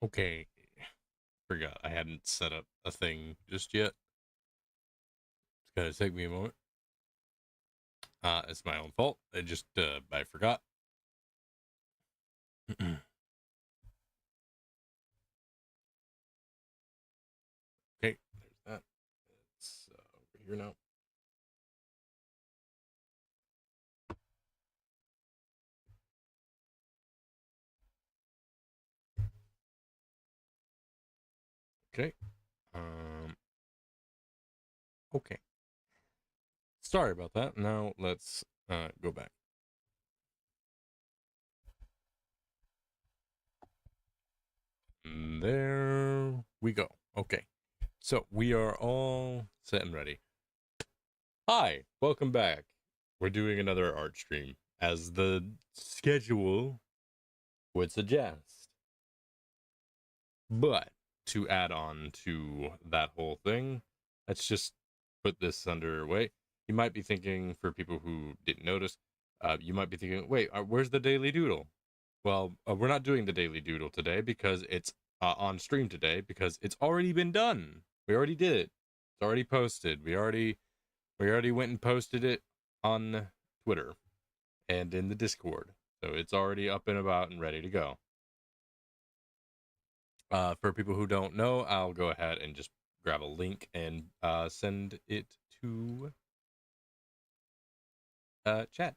Okay, forgot I hadn't set up a thing just yet. It's gonna take me a moment. It's my own fault. I forgot. Okay, there's that. It's over here now. Okay. Um. Okay. Sorry about that. Now let's go back. There we go. Okay. So we are all set and ready. Hi, welcome back. We're doing another art stream as the schedule would suggest. But to add on to that whole thing, let's just put this underway. You might be thinking, for people who didn't notice, you might be thinking, wait, where's the Daily Doodle? Well, we're not doing the Daily Doodle today because it's on stream today because it's already been done. We already did it. It's already posted. We already went and posted it on Twitter and in the Discord. So it's already up and about and ready to go. For people who don't know, I'll go ahead and just grab a link and send it to chat.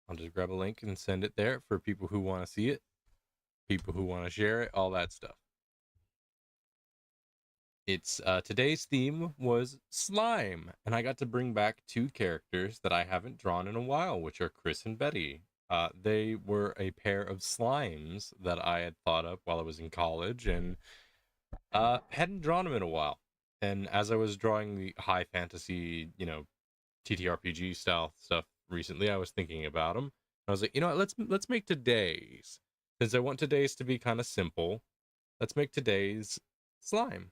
I'll just grab a link and send it there for people who want to see it, people who want to share it, all that stuff. It's today's theme was slime, and I got to bring back two characters that I haven't drawn in a while, which are Chris and Betty. They were a pair of slimes that I had thought up while I was in college, and hadn't drawn them in a while. And as I was drawing the high fantasy, TTRPG style stuff recently, I was thinking about them. I was like, let's make today's, since I want today's to be kind of simple. Let's make today's slime.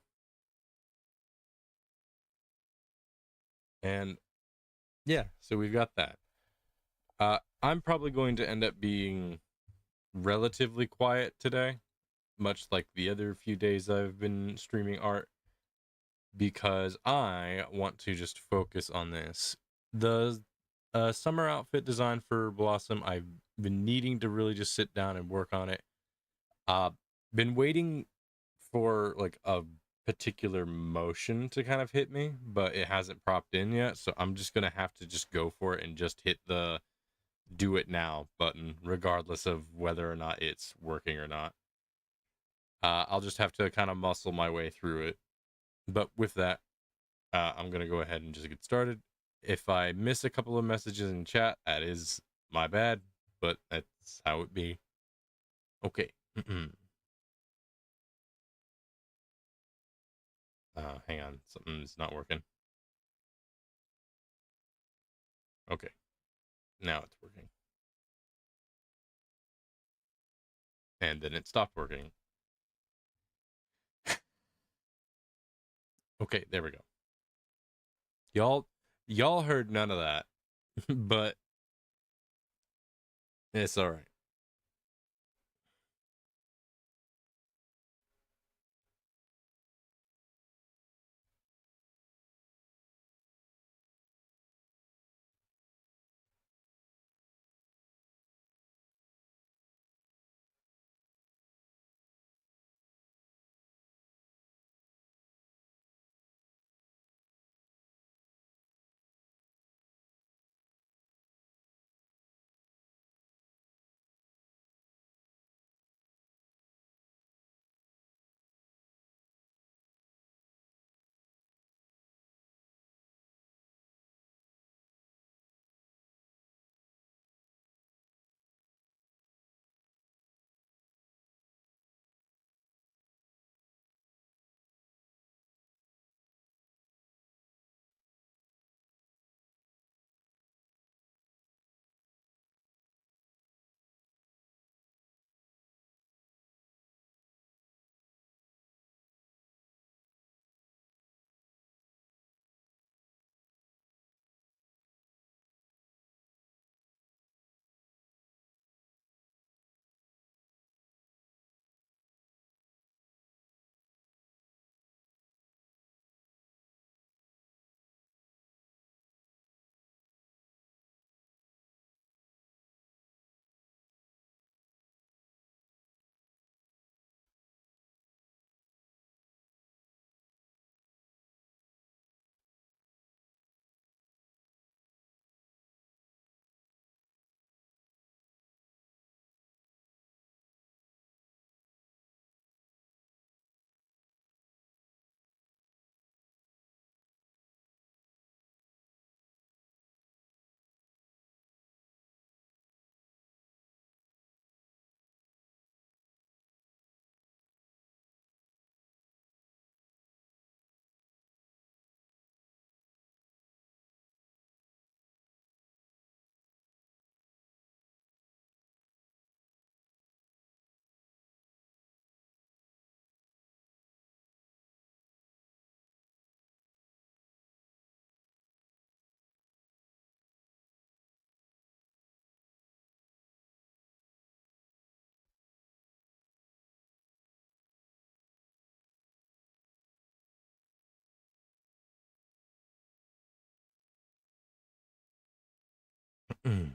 And yeah, so we've got that. I'm probably going to end up being relatively quiet today, much like the other few days I've been streaming art, because I want to just focus on this. The summer outfit design for Blossom, I've been needing to really just sit down and work on it. Uh, been waiting for like a particular motion to kind of hit me, but it hasn't propped in yet. So I'm just gonna have to just go for it and just hit the do it now button, regardless of whether or not it's working or not. I'll just have to kind of muscle my way through it. But with that, I'm gonna go ahead and just get started. If I miss a couple of messages in chat, that is my bad, but that's how it be. Okay. Hang on, something's not working. Okay, now it's working. And then it stopped working. Okay, there we go. Y'all heard none of that, but it's all right. Okay.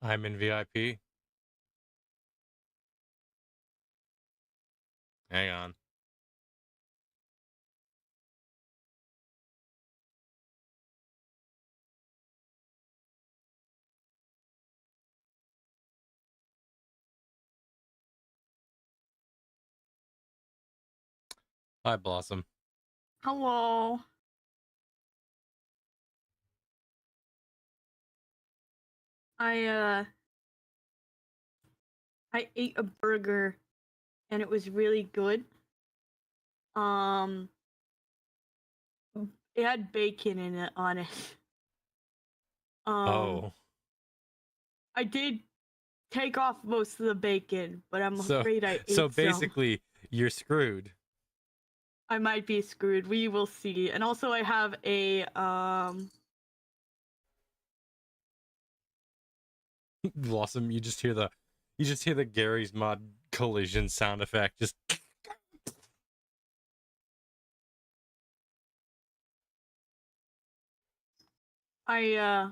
I'm in VIP. Hang on. Hi, Blossom. Hello. I I ate a burger and it was really good. Um it had bacon in it on it. Um Oh, I did take off most of the bacon, but I'm so afraid I so ate some. basically, you're screwed. I might be screwed. We will see. And also I have a Blossom, you just hear the Gary's Mod collision sound effect. Just I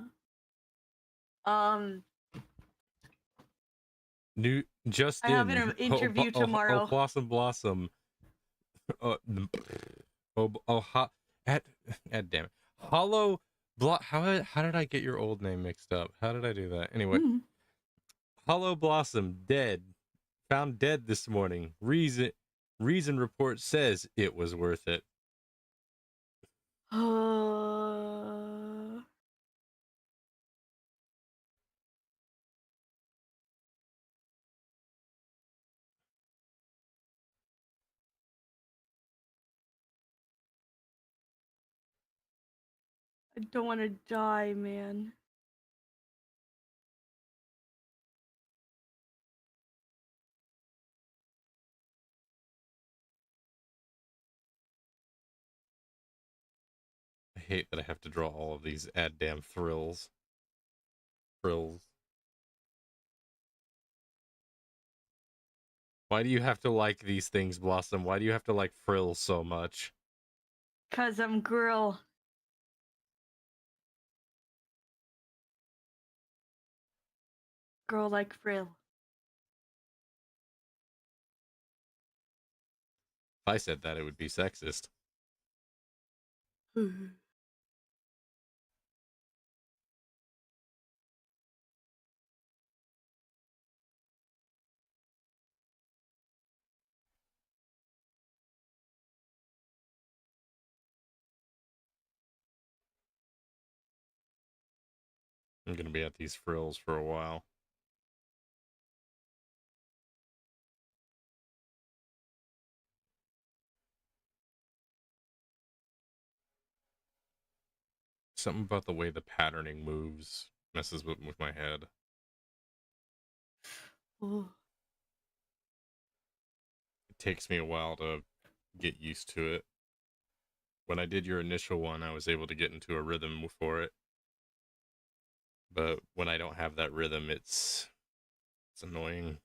um new just I have in. an interview tomorrow. Blossom. Oh, at, damn it. Hollow how did I get your old name mixed up? How did I do that? Anyway, Hollow Blossom dead. Found dead this morning. Reason report says it was worth it. I don't want to die, man. I hate that I have to draw all of these damn thrills. Why do you have to like these things, Blossom? Why do you have to like frills so much? 'Cause I'm girl. Girl like frill. If I said that, it would be sexist. I'm gonna be at these frills for a while. Something about the way the patterning moves messes with my head. Oh. It takes me a while to get used to it. When I did your initial one, I was able to get into a rhythm for it. But when I don't have that rhythm, it's annoying.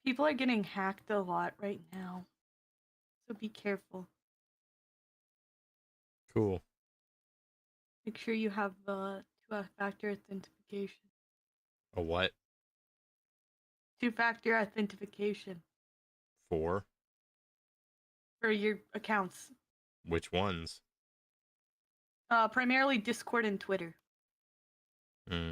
People are getting hacked a lot right now, so be careful. Cool. Make sure you have two-factor authentication. A what? Two-factor authentication For? for your accounts. Which ones? Primarily Discord and Twitter. Hmm.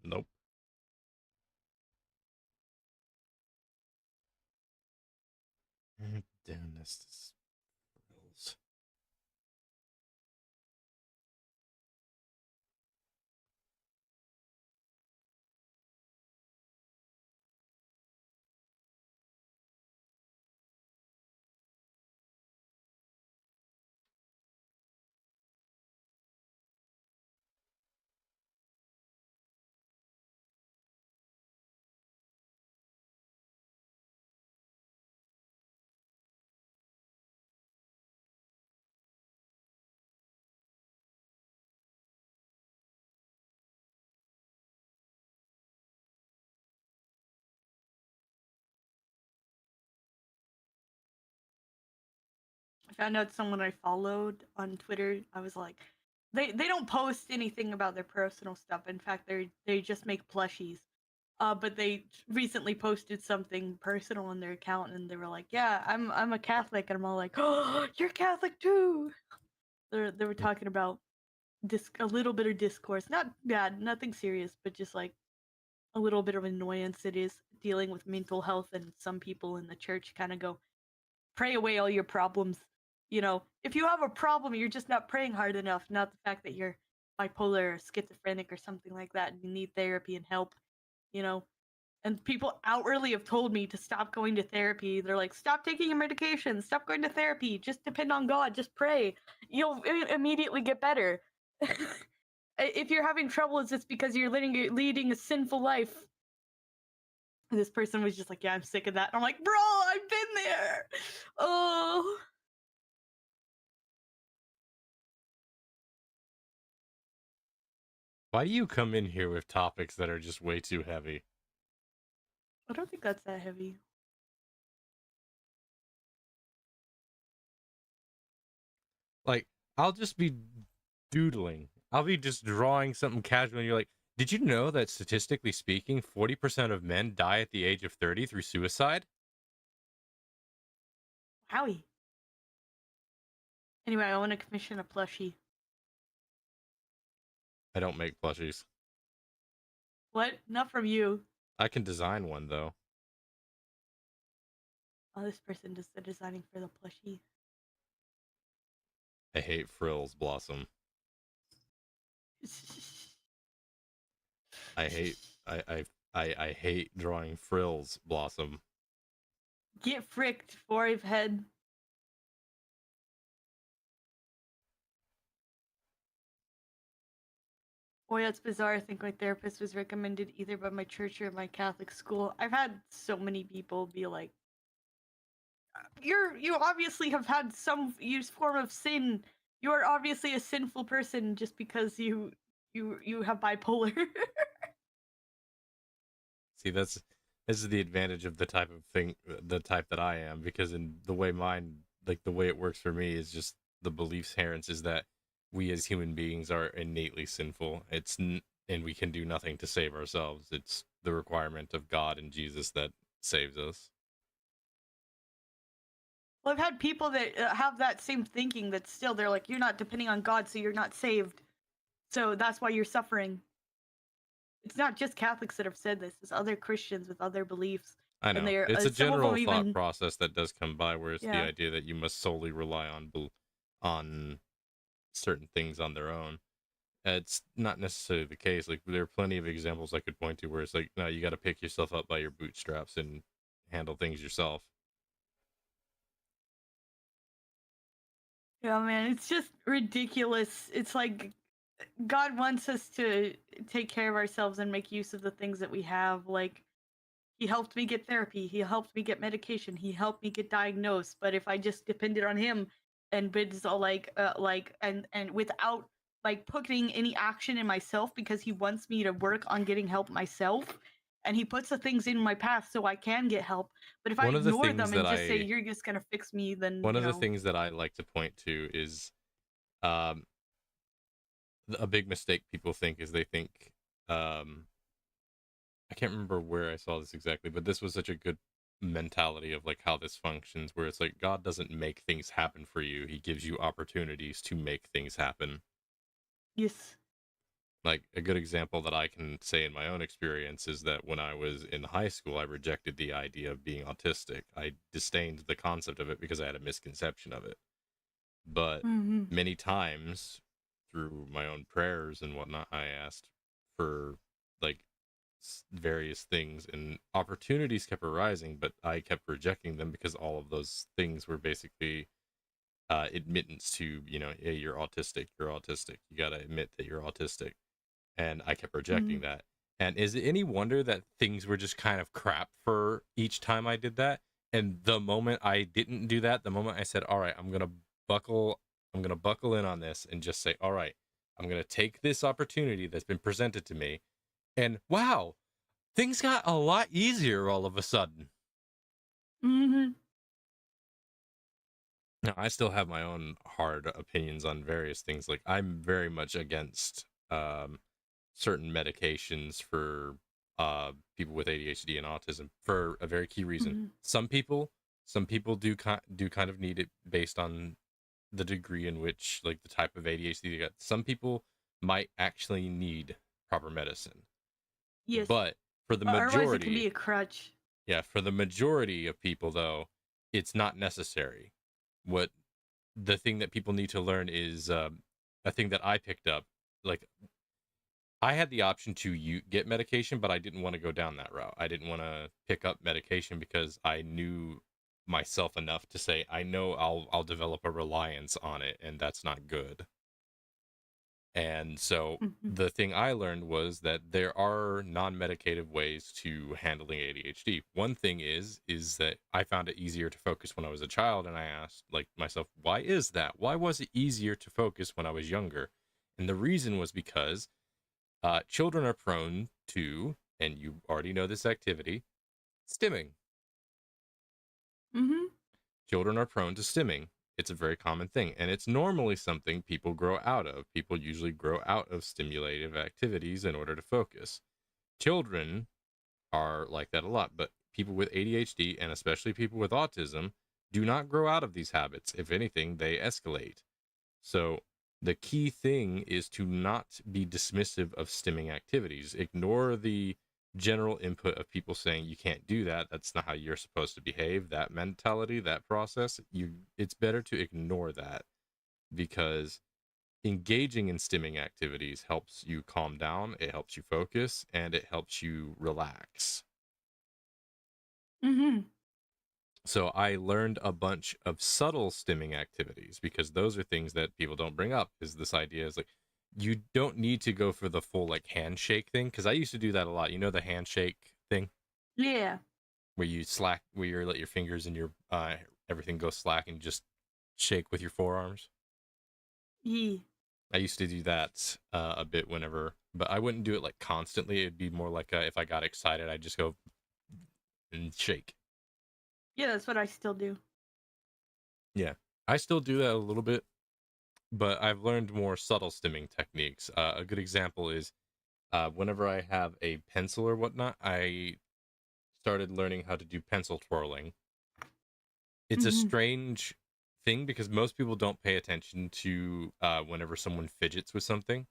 Nope. Damn, this found out someone I followed on Twitter. I was like, they don't post anything about their personal stuff. In fact, they just make plushies. But they recently posted something personal on their account, and they were like, "Yeah, I'm a Catholic," and I'm all like, "Oh, you're Catholic too." They were talking about a little bit of discourse, not bad, nothing serious, but just like a little bit of annoyance. It is dealing with mental health, and some people in the church kind of go, "Pray away all your problems." You know, if you have a problem, you're just not praying hard enough. Not the fact that you're bipolar or schizophrenic or something like that, and you need therapy and help. You know, and people outwardly have told me to stop going to therapy. They're like, stop taking your medication, stop going to therapy, just depend on God, just pray. You'll immediately get better. If you're having troubles, it's because you're leading a sinful life. And this person was just like, yeah, I'm sick of that. And I'm like, bro, I've been there. Oh. Why do you come in here with topics that are just way too heavy? I don't think that's that heavy. Like, I'll just be doodling. I'll be just drawing something casual, and you're like, did you know that statistically speaking, 40% of men die at the age of 30 through suicide? Howie. Anyway, I want to commission a plushie. I don't make plushies. What? Not from you. I can design one, though. Oh, this person does the designing for the plushie. I hate frills, Blossom. I hate I hate drawing frills, Blossom. Get fricked, forehead. Boy, that's bizarre. I think my therapist was recommended either by my church or my Catholic school. I've had so many people be like, you obviously have had some form of sin. You are obviously a sinful person just because you have bipolar." See, this is the advantage of the type of thing, the type that I am, because in the way mine, like the way it works for me, is just the beliefs inherent is that we as human beings are innately sinful. And we can do nothing to save ourselves. It's the requirement of God and Jesus that saves us. Well, I've had people that have that same thinking that still they're like, you're not depending on God, so you're not saved. So that's why you're suffering. It's not just Catholics that have said this. It's other Christians with other beliefs. I And know they're it's a some of general them thought even process that does come by, where it's the yeah. idea that you must solely rely on certain things on their own. It's not necessarily the case. Like, there are plenty of examples I could point to where it's like, no, you got to pick yourself up by your bootstraps and handle things yourself. Yeah, man, it's just ridiculous. It's like God wants us to take care of ourselves and make use of the things that we have. Like, he helped me get therapy, he helped me get medication, he helped me get diagnosed. But if I just depended on him and been so and without like putting any action in myself, because he wants me to work on getting help myself, and he puts the things in my path so I can get help. But if I One of the ignore things them that and just say you're just gonna fix me, then one of the things that I like to point to is, um, a big mistake people think is they think, I can't remember where I saw this exactly, but this was such a good mentality of like how this functions, where it's like God doesn't make things happen for you; He gives you opportunities to make things happen. yes. Like, a good example that I can say in my own experience is that when I was in high school, I rejected the idea of being autistic. I disdained the concept of it because I had a misconception of it. But Mm-hmm. many times through my own prayers and whatnot, I asked for like various things, and opportunities kept arising, but I kept rejecting them because all of those things were basically admittance to, hey, you're autistic, you got to admit that you're autistic. And I kept Mm-hmm. rejecting that. And is it any wonder that things were just kind of crap for each time I did that? And the moment I didn't do that, the moment I said, all right, buckle I'm gonna buckle in on this and just say, all right, I'm gonna take this opportunity that's been presented to me. And wow, things got a lot easier all of a sudden. Mm-hmm. Now, I still have my own hard opinions on various things. Like, I'm very much against certain medications for people with ADHD and autism for a very key reason. Mhm. Some people do kind of need it based on the degree in which, like, the type of ADHD they got. Some people might actually need proper medicine, Yes. but for the Otherwise, it can majority, be a crutch. yeah, for the majority of people though, it's not necessary. What the thing that people need to learn is a thing that I picked up. Like, I had the option to get medication, but I didn't want to go down that route. I didn't want to pick up medication because I knew myself enough to say I know I'll develop a reliance on it, and that's not good. And so Mhm. the thing I learned was that there are non-medicative ways to handling ADHD. One thing is that I found it easier to focus when I was a child, and I asked like myself, why is that? Why was it easier to focus when I was younger? And the reason was because children are prone to, and you already know this activity, stimming. Mhm. Children are prone to stimming. It's a very common thing, and it's normally something people grow out of. People usually grow out of stimulative activities in order to focus. Children are like that a lot, but people with ADHD and especially people with autism do not grow out of these habits. If anything, they escalate. So the key thing is to not be dismissive of stimming activities. Ignore the general input of people saying you can't do that. That's not how you're supposed to behave. That mentality, that process, it's better to ignore that, because engaging in stimming activities helps you calm down, it helps you focus, and it helps you relax. Mhm. So I learned a bunch of subtle stimming activities, because those are things that people don't bring up. Is this idea is like, you don't need to go for the full like handshake thing, because I used to do that a lot. You know, the handshake thing Yeah. where you slack, where you let your fingers and your everything go slack and you just shake with your forearms. Yeah. I used to do that a bit whenever, but I wouldn't do it like constantly. It'd be more like if I got excited, I'd just go and shake. Yeah, that's what I still do. Yeah, I still do that a little bit, but I've learned more subtle stimming techniques. A good example is whenever I have a pencil or whatnot, I started learning how to do pencil twirling. It's a Mhm. strange thing because most people don't pay attention to whenever someone fidgets with something,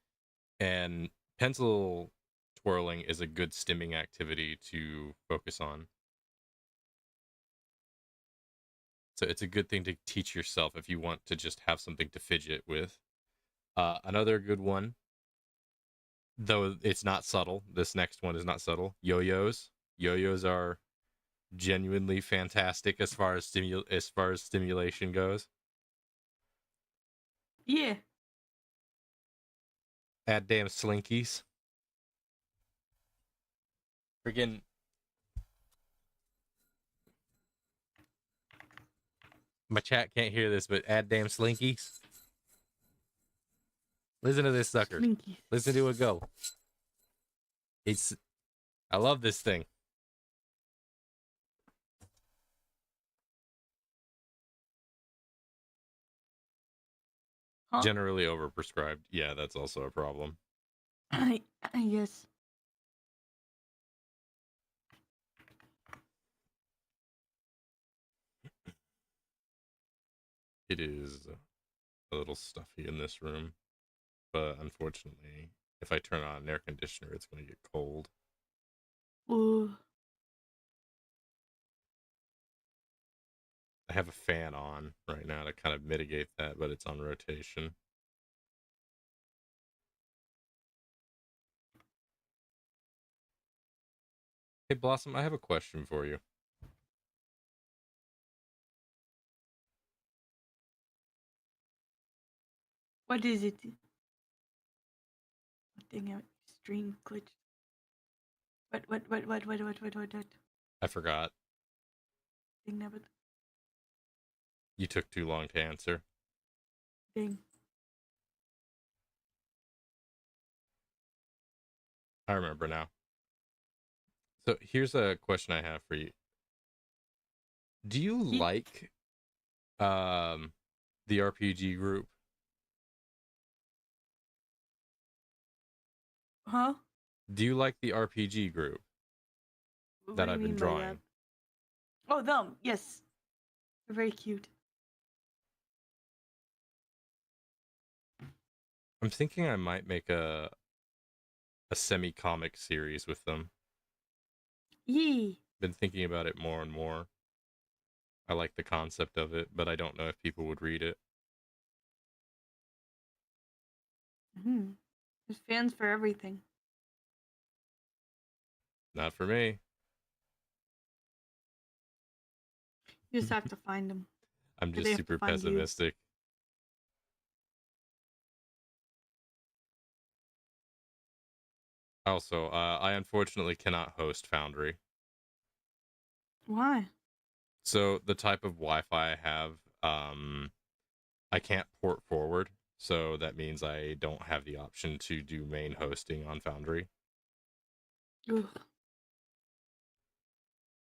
and pencil twirling is a good stimming activity to focus on. So it's a good thing to teach yourself if you want to just have something to fidget with. Another good one, though it's not subtle. This next one is not subtle. Yo-yos. Yo-yos are genuinely fantastic as far as stimulation goes. Yeah. Add damn slinkies. Freaking my chat can't hear this, but add damn slinkies. Listen to this sucker. Slinky. Listen to it go. It's I love this thing. Huh? Generally overprescribed. Yeah, that's also a problem. I guess. It is a little stuffy in this room, but unfortunately, if I turn on an air conditioner, it's going to get cold. Ooh. I have a fan on right now to kind of mitigate that, but it's on rotation. Hey, Blossom, I have a question for you. What is it? Dang it. Stream glitch. What? I forgot. Dang it. You took too long to answer. Dang. I remember now. So here's a question I have for you. Do you He, like um the RPG group. Huh? Do you like the RPG group What that do you I've been mean by that? drawing? Oh, them. Yes. They're very cute. I'm thinking I might make a semi-comic series with them. Yee. Been thinking about it more and more. I like the concept of it, but I don't know if people would read it. Hmm. There's fans for everything. Not for me. You just have to find them. I'm Or they just have to super find you. pessimistic. Also, I unfortunately cannot host Foundry. Why? So the type of Wi-Fi I have, I can't port forward. So that means I don't have the option to do main hosting on Foundry. Ugh.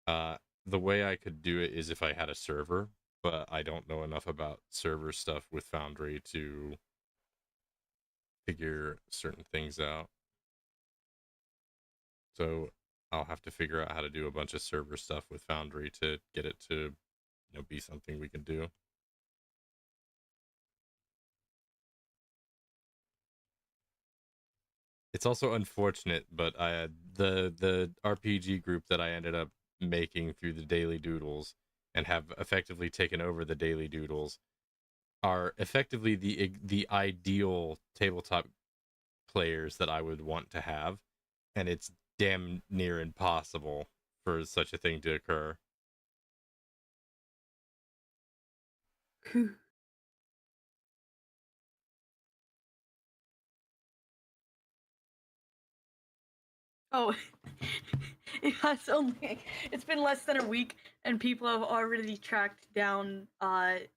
Uh, the way I could do it is if I had a server, but I don't know enough about server stuff with Foundry to figure certain things out. So I'll have to figure out how to do a bunch of server stuff with Foundry to get it to, be something we can do. It's also unfortunate, but the RPG group that I ended up making through the Daily Doodles and have effectively taken over the Daily Doodles are effectively the ideal tabletop players that I would want to have, and it's damn near impossible for such a thing to occur. Whew. Oh, it's been less than a week, and people have already tracked down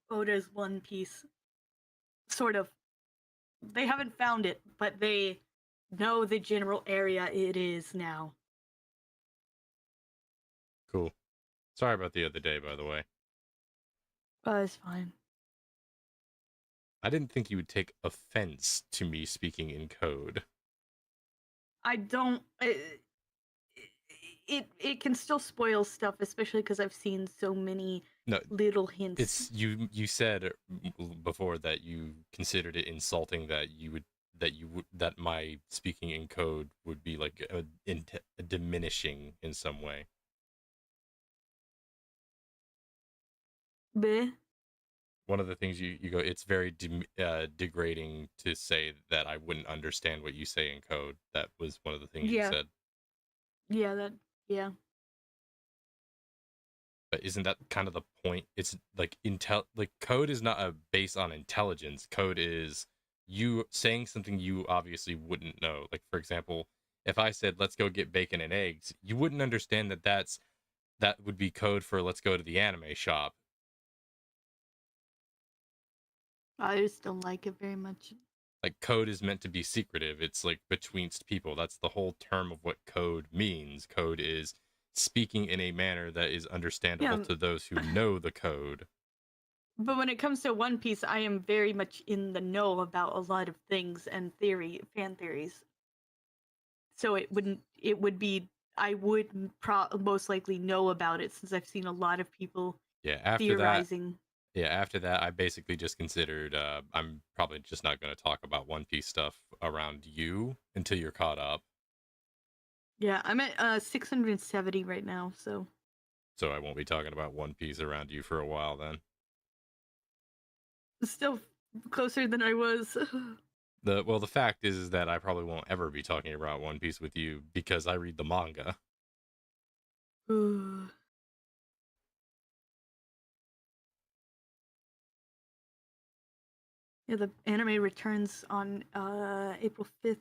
Oda's One Piece. Sort of. They haven't found it, but they know the general area it is now. Cool. Sorry about the other day, by the way. It's fine. I didn't think you would take offense to me speaking in code. I don't. It can still spoil stuff, especially because I've seen so many No, little hints. it's you said before that you considered it insulting that that my speaking in code would be like a diminishing in some way. Bleh. One of the things you go, it's very degrading to say that I wouldn't understand what you say in code. That was one of the things you Yeah. said. Yeah. But isn't that kind of the point? It's like code is not a base on intelligence. Code is you saying something you obviously wouldn't know. Like, for example, if I said let's go get bacon and eggs, you wouldn't understand that would be code for let's go to the anime shop. I just don't like it very much. Like, code is meant to be secretive. It's like betweenst people. That's the whole term of what code means. Code is speaking in a manner that is understandable Yeah. to those who know the code. But when it comes to One Piece, I am very much in the know about a lot of things and fan theories. So it would be, I would most likely know about it since I've seen a lot of people Yeah, theorizing. after that, I basically just considered I'm probably just not going to talk about One Piece stuff around you until you're caught up. Yeah, I'm at 670 right now, so So I won't be talking about One Piece around you for a while then. still closer than I was. The fact is that I probably won't ever be talking about One Piece with you because I read the manga. Yeah, the anime returns on April 5th.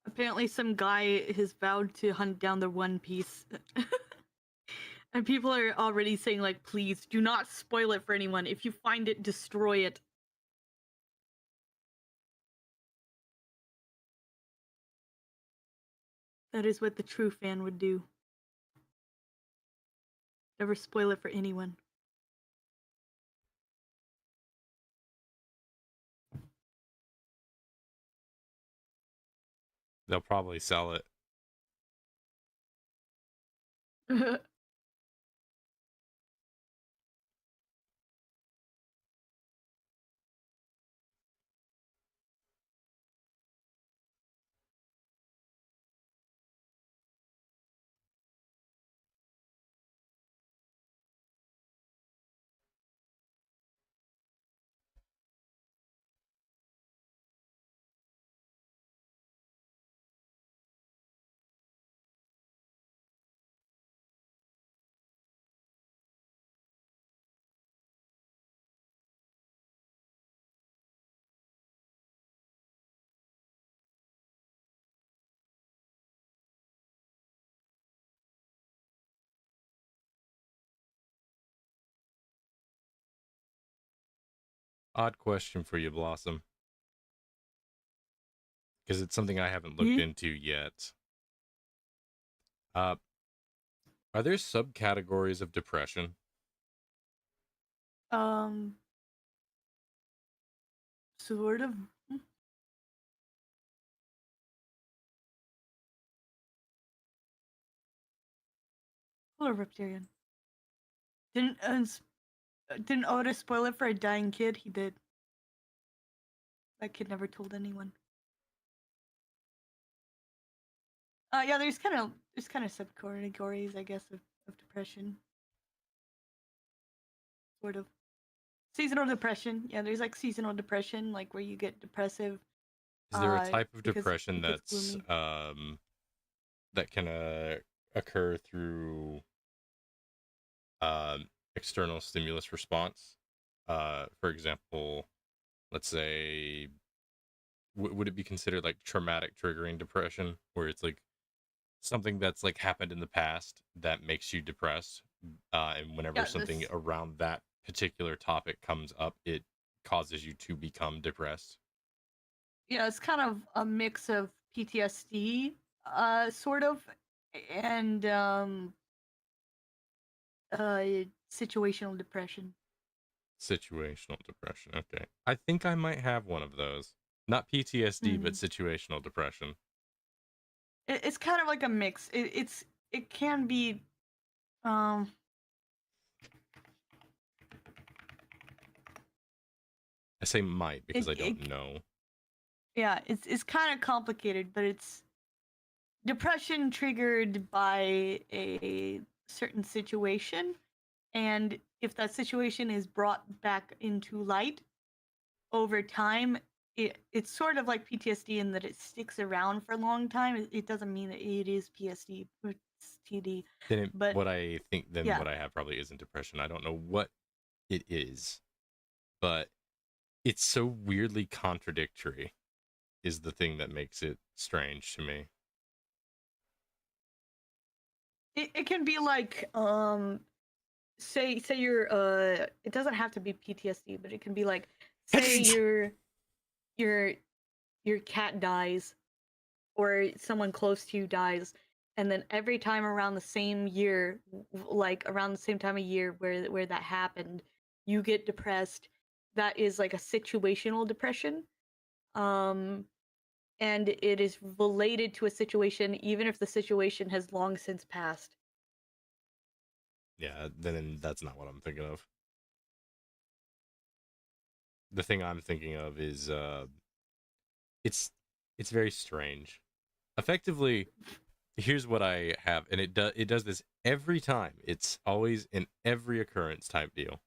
Apparently some guy has vowed to hunt down the One Piece. And people are already saying, like, please do not spoil it for anyone. If you find it, destroy it. That is what the true fan would do. Never spoil it for anyone. They'll probably sell it. Odd question for you, Blossom, because it's something I haven't looked into yet. Are there subcategories of depression? Sort of. Hello, Riptarian. Didn't Oda spoil it for a dying kid? He did. That kid never told anyone. Yeah, there's kind of subcategories, I guess, of depression. Sort of. Seasonal depression. Yeah, there's like seasonal depression, like where you get depressive. Is there a type of because depression it gets that's gloomy. that can occur through external stimulus response? For example, let's say, would it be considered like traumatic triggering depression, where it's like something that's like happened in the past that makes you depressed, and whenever Yeah, something this. around that particular topic comes up, it causes you to become depressed? Yeah, it's kind of a mix of PTSD, sort of, and situational depression. Situational depression. Okay. I think I might have one of those. Not PTSD, but situational depression. It's kind of like a mix. It can be um I say might because I don't know. Yeah, it's kind of complicated, but it's depression triggered by a certain situation, and if that situation is brought back into light over time, it's sort of like PTSD in that it sticks around for a long time. It doesn't mean that it is PSD, it's TD. Then But what I think, then yeah, what I have probably isn't depression. I don't know what it is, but it's so weirdly contradictory, is the thing that makes it strange to me. it can be like say you're it doesn't have to be PTSD, but it can be like, say your cat dies or someone close to you dies, and then every time around the same year, like around the same time of year where that happened, you get depressed. That is like a situational depression. um and it is related to a situation even if the situation has long since passed. Yeah, then that's not what I'm thinking of. The thing I'm thinking of is it's very strange. Effectively, here's what I have, and it does this every time. It's always an every occurrence type deal.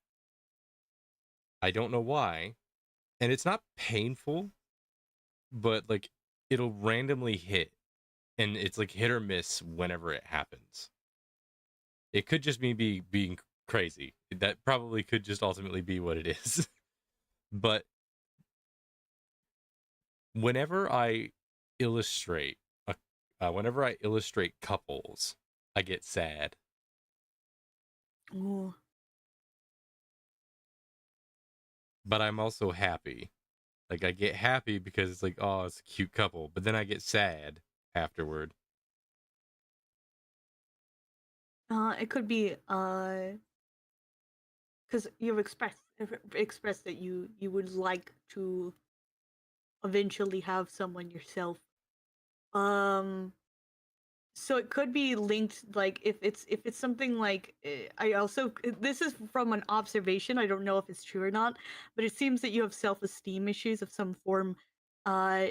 I don't know why, and it's not painful, but like it'll randomly hit, and it's like hit or miss whenever it happens. It could just be being crazy. That probably could just ultimately be what it is. But whenever I illustrate whenever I illustrate couples, I get sad. Ooh. But I'm also happy. Like I get happy because it's like, oh, it's a cute couple, but then I get sad afterward. It could be because you've expressed that you would like to eventually have someone yourself. Um, so it could be linked, like if it's something like I also this is from an observation. I don't know if it's true or not, but it seems that you have self-esteem issues of some form,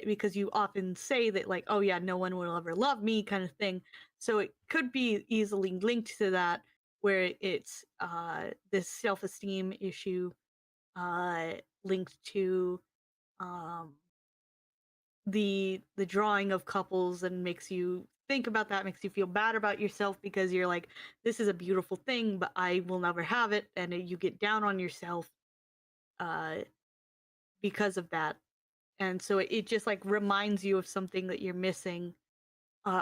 because you often say that like, oh yeah, no one will ever love me kind of thing. So it could be easily linked to that, where it's this self-esteem issue uh linked to um the drawing of couples, and makes you think about that, makes you feel bad about yourself because you're like, this is a beautiful thing but I will never have it, and you get down on yourself uh because of that. And so it just like reminds you of something that you're missing,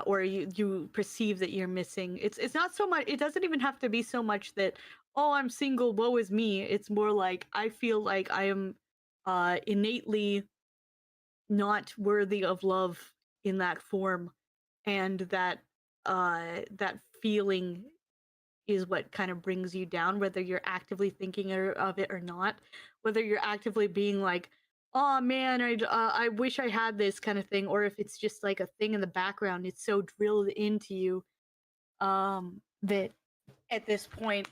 or you perceive that you're missing. It's not so much, it doesn't even have to be so much that, oh, I'm single, woe is me. It's more like I feel like I am innately not worthy of love in that form, and that feeling is what kind of brings you down, whether you're actively thinking of it or not, whether you're actively being like, oh man, I wish I had this kind of thing, or if it's just like a thing in the background. It's so drilled into you, that at this point,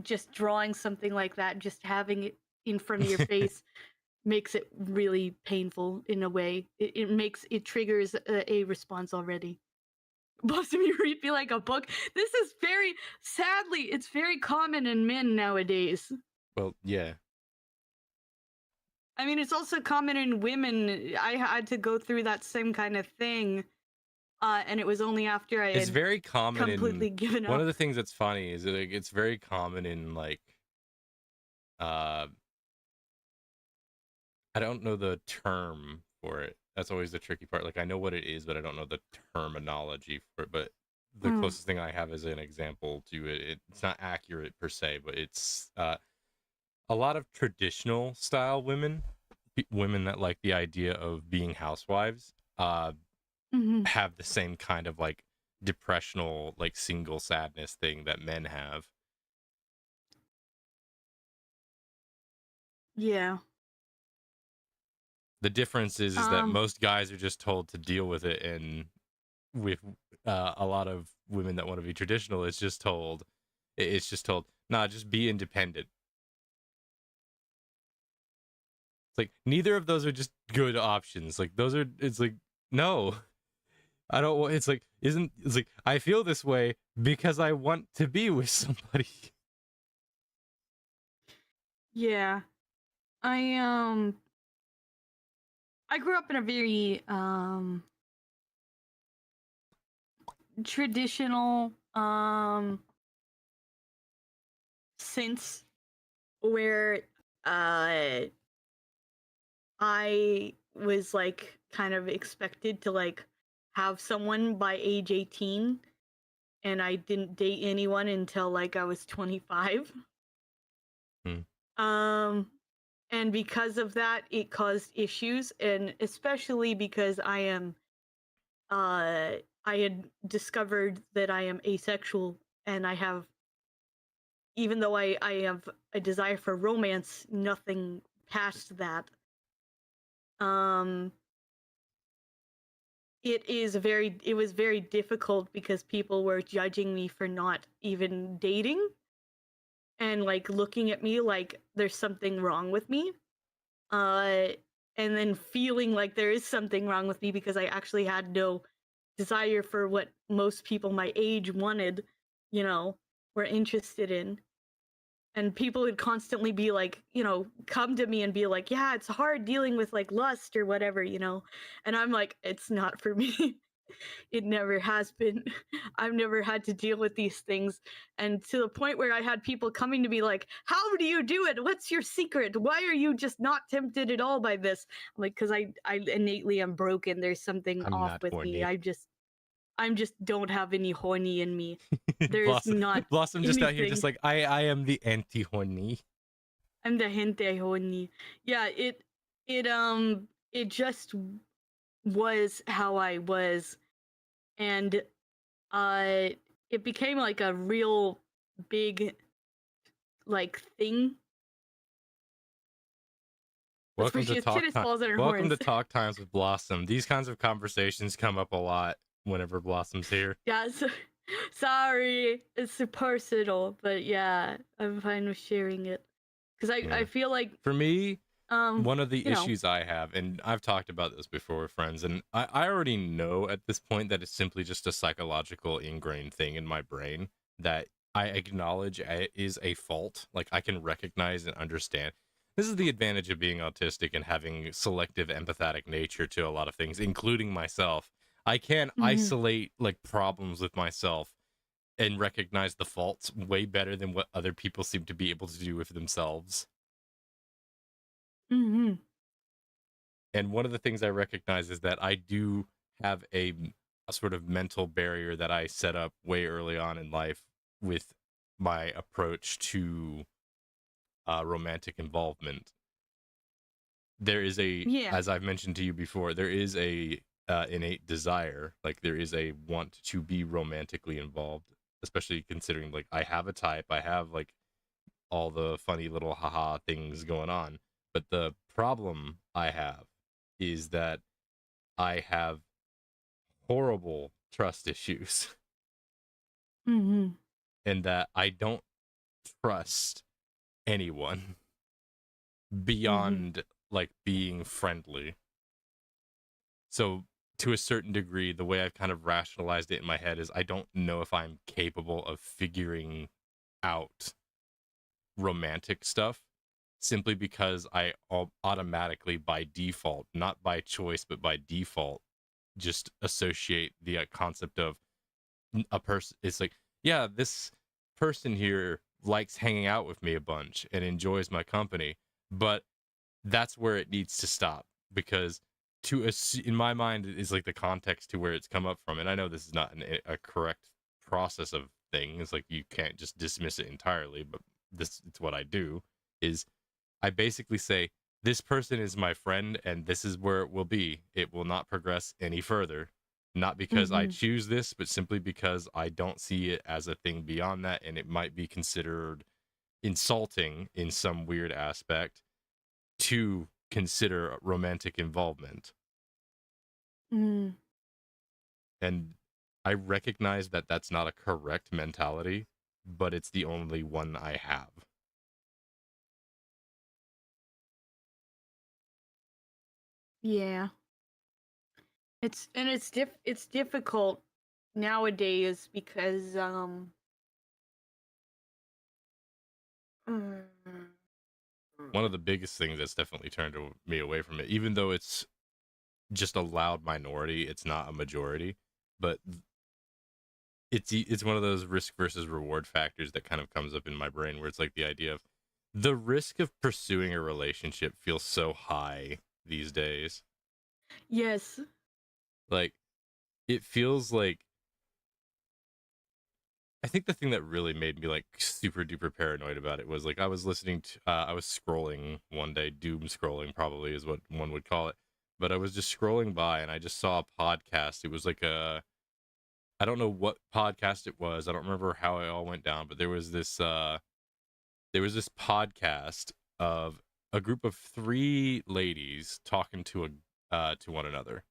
just drawing something like that, just having it in front of your face, makes it really painful in a way. It triggers a response already. Blossom, you read me like a book. This is very, sadly, it's very common in men nowadays. Well, yeah. I mean, it's also common in women. I had to go through that same kind of thing, and it was only after I It's had very common completely in given one of up. the things that's funny is that like, it's very common in like uh I don't know the term for it. That's always the tricky part. Like I know what it is, but I don't know the terminology for it. But the Mm, closest thing I have as an example to it, it's not accurate per se, but it's a lot of traditional style women, women that like the idea of being housewives, mhm. have the same kind of like depressional, like single sadness thing that men have. Yeah. The difference is that Um. most guys are just told to deal with it, and with a lot of women that want to be traditional, it's just told, nah, just be independent. It's like neither of those are just good options. Like those are, it's like no, I don't want. It's like isn't it's like I feel this way because I want to be with somebody. Yeah. I um. I grew up in a very traditional sense, where uh I was like kind of expected to like have someone by age 18, and I didn't date anyone until like I was 25. Hmm. Um and because of that it caused issues, and especially because I had discovered that I am asexual, and I have, even though I have a desire for romance, nothing past that. Um it was very difficult because people were judging me for not even dating, and like looking at me like there's something wrong with me. Uh and then feeling like there is something wrong with me because I actually had no desire for what most people my age wanted, you know, were interested in. And people would constantly be like, come to me and be like, yeah, it's hard dealing with like lust or whatever, and I'm like, it's not for me. It never has been. I've never had to deal with these things. And to the point where I had people coming to me like, how do you do it? What's your secret? Why are you just not tempted at all by this? I'm like, because I innately am broken. There's something I'm off not with me. horny. I'm just don't have any horny in me. There's Blossom, not Blossom just out here, just anything. like I am the anti horny. I'm the gente horny. Yeah, it just was how I was. And uh it became like a real big like thing, Welcome to especially with tennis balls and Welcome horns. to Talk Times with Blossom. These kinds of conversations come up a lot whenever Blossom's here. Yeah, sorry, it's too personal, but yeah, I'm fine with sharing it because I Yeah. feel like For me, one of the you know issues I have, and I've talked about this before with friends, and I already know at this point that it's simply just a psychological ingrained thing in my brain that I acknowledge is a fault. Like I can recognize and understand. This is the advantage of being autistic and having selective empathetic nature to a lot of things, including myself. I can mhm, isolate like problems with myself and recognize the faults way better than what other people seem to be able to do with themselves. mhm, And one of the things I recognize is that I do have a sort of mental barrier that I set up way early on in life with my approach to romantic involvement. There is yeah, as I've mentioned to you before, there is a innate desire, like there is a want to be romantically involved, especially considering like I have a type, I have like all the funny little haha things going on. But the problem I have is that I have horrible trust issues mhm, and that I don't trust anyone mhm, beyond like being friendly. So to a certain degree, the way I've kind of rationalized it in my head is I don't know if I'm capable of figuring out romantic stuff simply because I automatically by default, not by choice but by default, just associate the concept of a person. It's like, yeah, this person here likes hanging out with me a bunch and enjoys my company, but that's where it needs to stop because in my mind it is like the context to where it's come up from. And I know this is not a correct process of things, like you can't just dismiss it entirely, but this it's what I do is I basically say this person is my friend and this is where it will be. It will not progress any further. Not because I mhm. choose this, but simply because I don't see it as a thing beyond that, and it might be considered insulting in some weird aspect to consider romantic involvement. Mm. And I recognize that that's not a correct mentality, but it's the only one I have. Yeah, it's difficult nowadays because mm, One of the biggest things that's definitely turned me away from it, even though it's just a loud minority, it's not a majority, but it's one of those risk versus reward factors that kind of comes up in my brain where it's like the idea of the risk of pursuing a relationship feels so high these days. yes, Like it feels like I think the thing that really made me like super duper paranoid about it was like I was listening to I was scrolling one day, doom scrolling probably is what one would call it. But I was just scrolling by and I just saw a podcast. It was like a I don't know what podcast it was. I don't remember how it all went down, but there was this podcast of a group of three ladies talking to one another.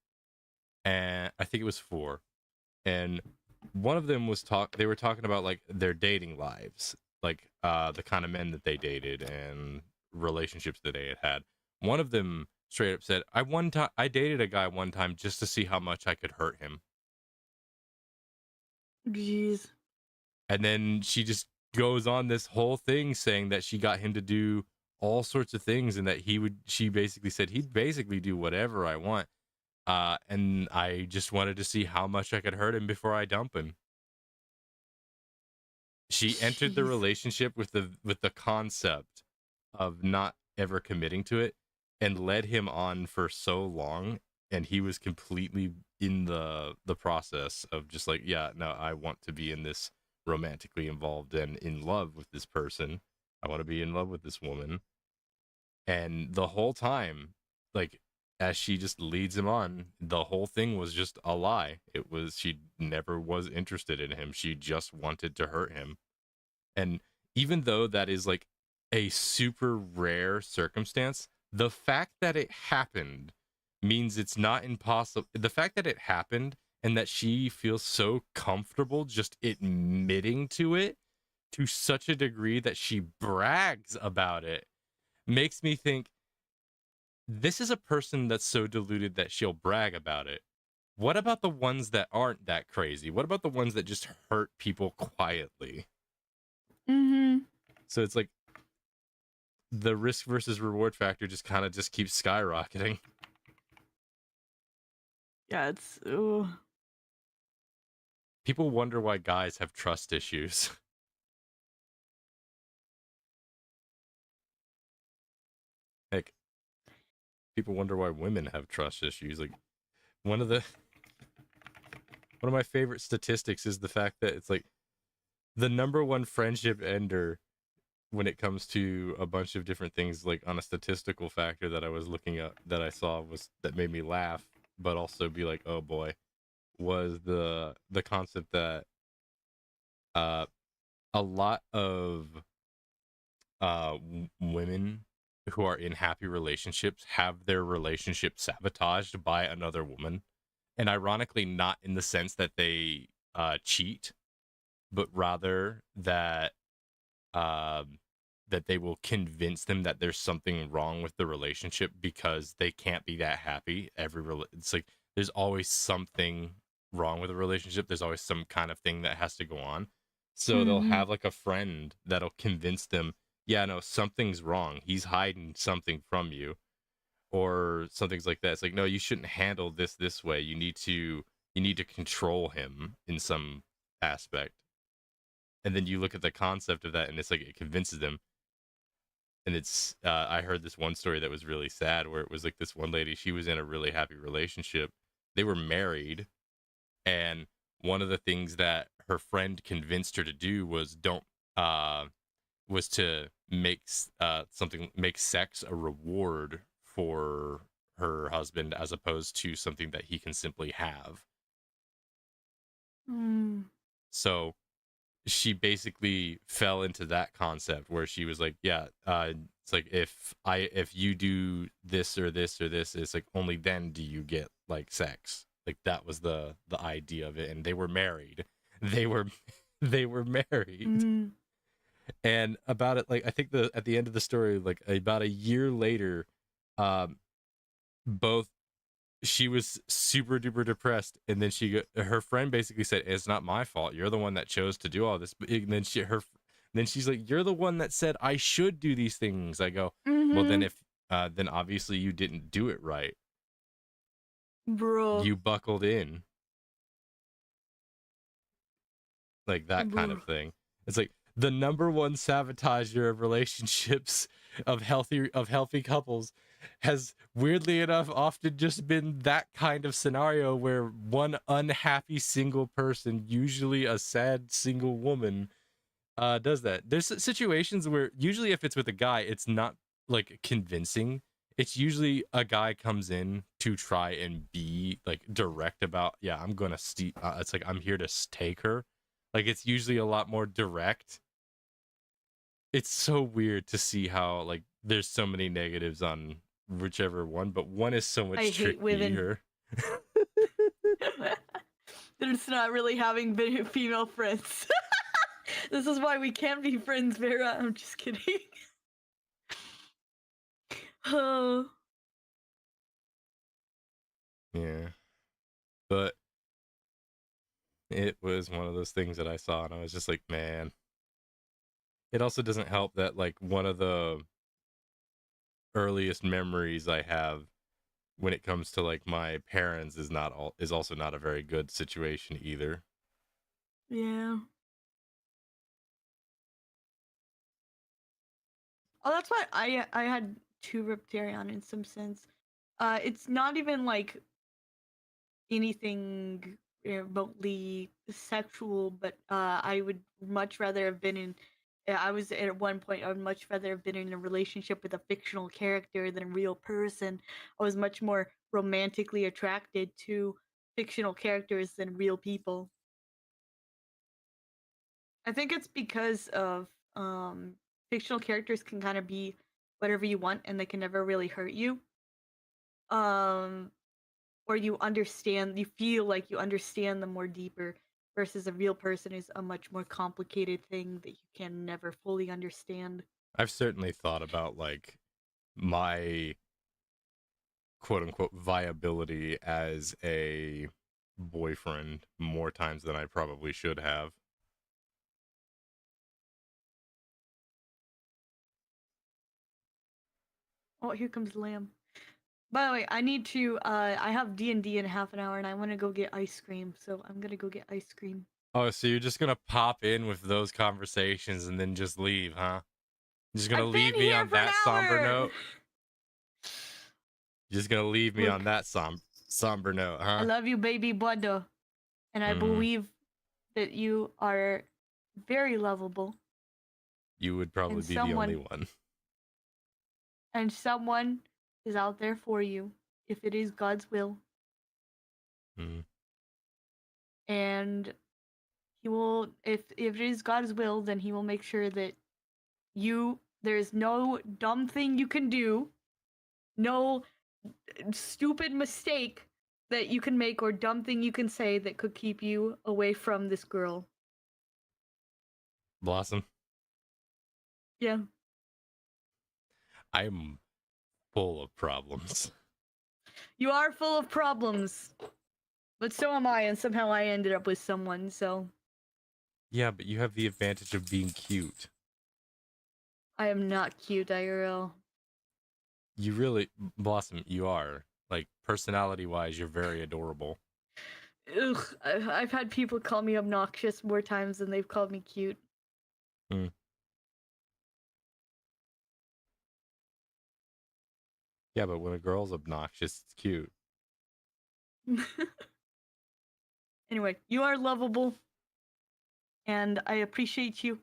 And I think it was four. And one of them was they were talking about like their dating lives, like the kind of men that they dated and relationships that they had had. One of them straight up said, I dated a guy one time just to see how much I could hurt him." jeez, And then she just goes on this whole thing saying that she got him to do all sorts of things and that she basically said he'd basically do whatever I want. And I just wanted to see how much I could hurt him before I dump him. She entered the jeez, relationship with the concept of not ever committing to it and led him on for so long, and he was completely in the process of just like, yeah, no, I want to be in this romantically involved and in love with this person. I want to be in love with this woman. And the whole time, like as she just leads him on, the whole thing was just a lie. It was, she never was interested in him. She just wanted to hurt him. And even though that is like a super rare circumstance, the fact that it happened means it's not impossible. The fact that it happened and that she feels so comfortable just admitting to it to such a degree that she brags about it makes me think, this is a person that's so deluded that she'll brag about it. What about the ones that aren't that crazy? What about the ones that just hurt people quietly? Mm-hmm. So it's like the risk versus reward factor just kind of just keeps skyrocketing. Yeah, it's ooh. People wonder why guys have trust issues. Heck, people wonder why women have trust issues. Like one of my favorite statistics is the fact that it's like the number one friendship ender when it comes to a bunch of different things, like on a statistical factor that I was looking at, that I saw was that made me laugh but also be like, oh boy, was the concept that a lot of women who are in happy relationships have their relationship sabotaged by another woman. And ironically, not in the sense that they cheat, but rather that that they will convince them that there's something wrong with the relationship because they can't be that happy. It's like there's always something wrong with a relationship. There's always some kind of thing that has to go on. So they'll Mm-hmm. have like a friend that'll convince them, yeah, no, something's wrong. He's hiding something from you, or something's like that. It's like, no, you shouldn't handle this way. You need to control him in some aspect. And then you look at the concept of that, and it's like it convinces them. And it's I heard this one story that was really sad, where it was like this one lady, she was in a really happy relationship. They were married, and one of the things that her friend convinced her to do was don't was to make sex a reward for her husband, as opposed to something that he can simply have. Mm. So she basically fell into that concept where she was like, yeah, it's like if you do this or this or this, it's like only then do you get like sex. Like that was the idea of it. And they were married. They were they were married. Mm. And about it, like I think at the end of the story, like about a year later, um both, she was super duper depressed, and then her friend basically said, it's not my fault, you're the one that chose to do all this. And then she's like, you're the one that said I should do these things. I go, well, then Mm-hmm. if then obviously you didn't do it right. Bro. You buckled in, like that kind of Bro. thing. It's like the number one sabotager of relationships, of healthy couples, has weirdly enough often just been that kind of scenario where one unhappy single person, usually a sad single woman, does that. There's situations where usually if it's with a guy, it's not like convincing. It's usually a guy comes in to try and be like direct about, yeah, I'm gonna it's like, I'm here to take her. Like it's usually a lot more direct. It's so weird to see how like there's so many negatives on whichever one, but one is so I much hate women. trickier. They're just not really having female friends. This is why we can't be friends, Vera. I'm just kidding. Oh. Yeah, but it was one of those things that I saw, and I was just like, man. It also doesn't help that like one of the earliest memories I have when it comes to like my parents is also not a very good situation either. Yeah. Oh, that's why I had two Riptarion in some sense. It's not even like anything remotely sexual, but I would much rather have been in I was at one point, I would much rather have been in a relationship with a fictional character than a real person. I was much more romantically attracted to fictional characters than real people. I think it's because of fictional characters can kind of be whatever you want and they can never really hurt you. Um or you feel like you understand them more deeper versus a real person is a much more complicated thing that you can never fully understand. I've certainly thought about like my quote unquote viability as a boyfriend more times than I probably should have. Oh, here comes Lamb. By the way, I need to I have D&D in half an hour and I want to go get ice cream, so I'm going to go get ice cream. Oh, so you're just gonna pop in with those conversations and then just leave, huh? You're just gonna I've been leave me here on for an that somber hour. note? You're just gonna leave me on Look, that somber note, I huh? love you, baby Buddha, and I Mm, believe that you are very lovable you would probably and be the only one. someone is out there for you if it is God's will, Mm. and he will if it is God's will, then he will make sure that there's no dumb thing you can do, no stupid mistake that you can make or dumb thing you can say that could keep you away from this girl. Blossom, Yeah. I'm full of problems. You are full of problems. But so am I, and somehow I ended up with someone, so Yeah, but you have the advantage of being cute. I am not cute, IRL. You really, Blossom, you are. Like, personality wise, you're very adorable. Ugh, I've had people call me obnoxious more times than they've called me cute. Hmm. Yeah, but when a girl's obnoxious, it's cute. Anyway, you are lovable, and I appreciate you,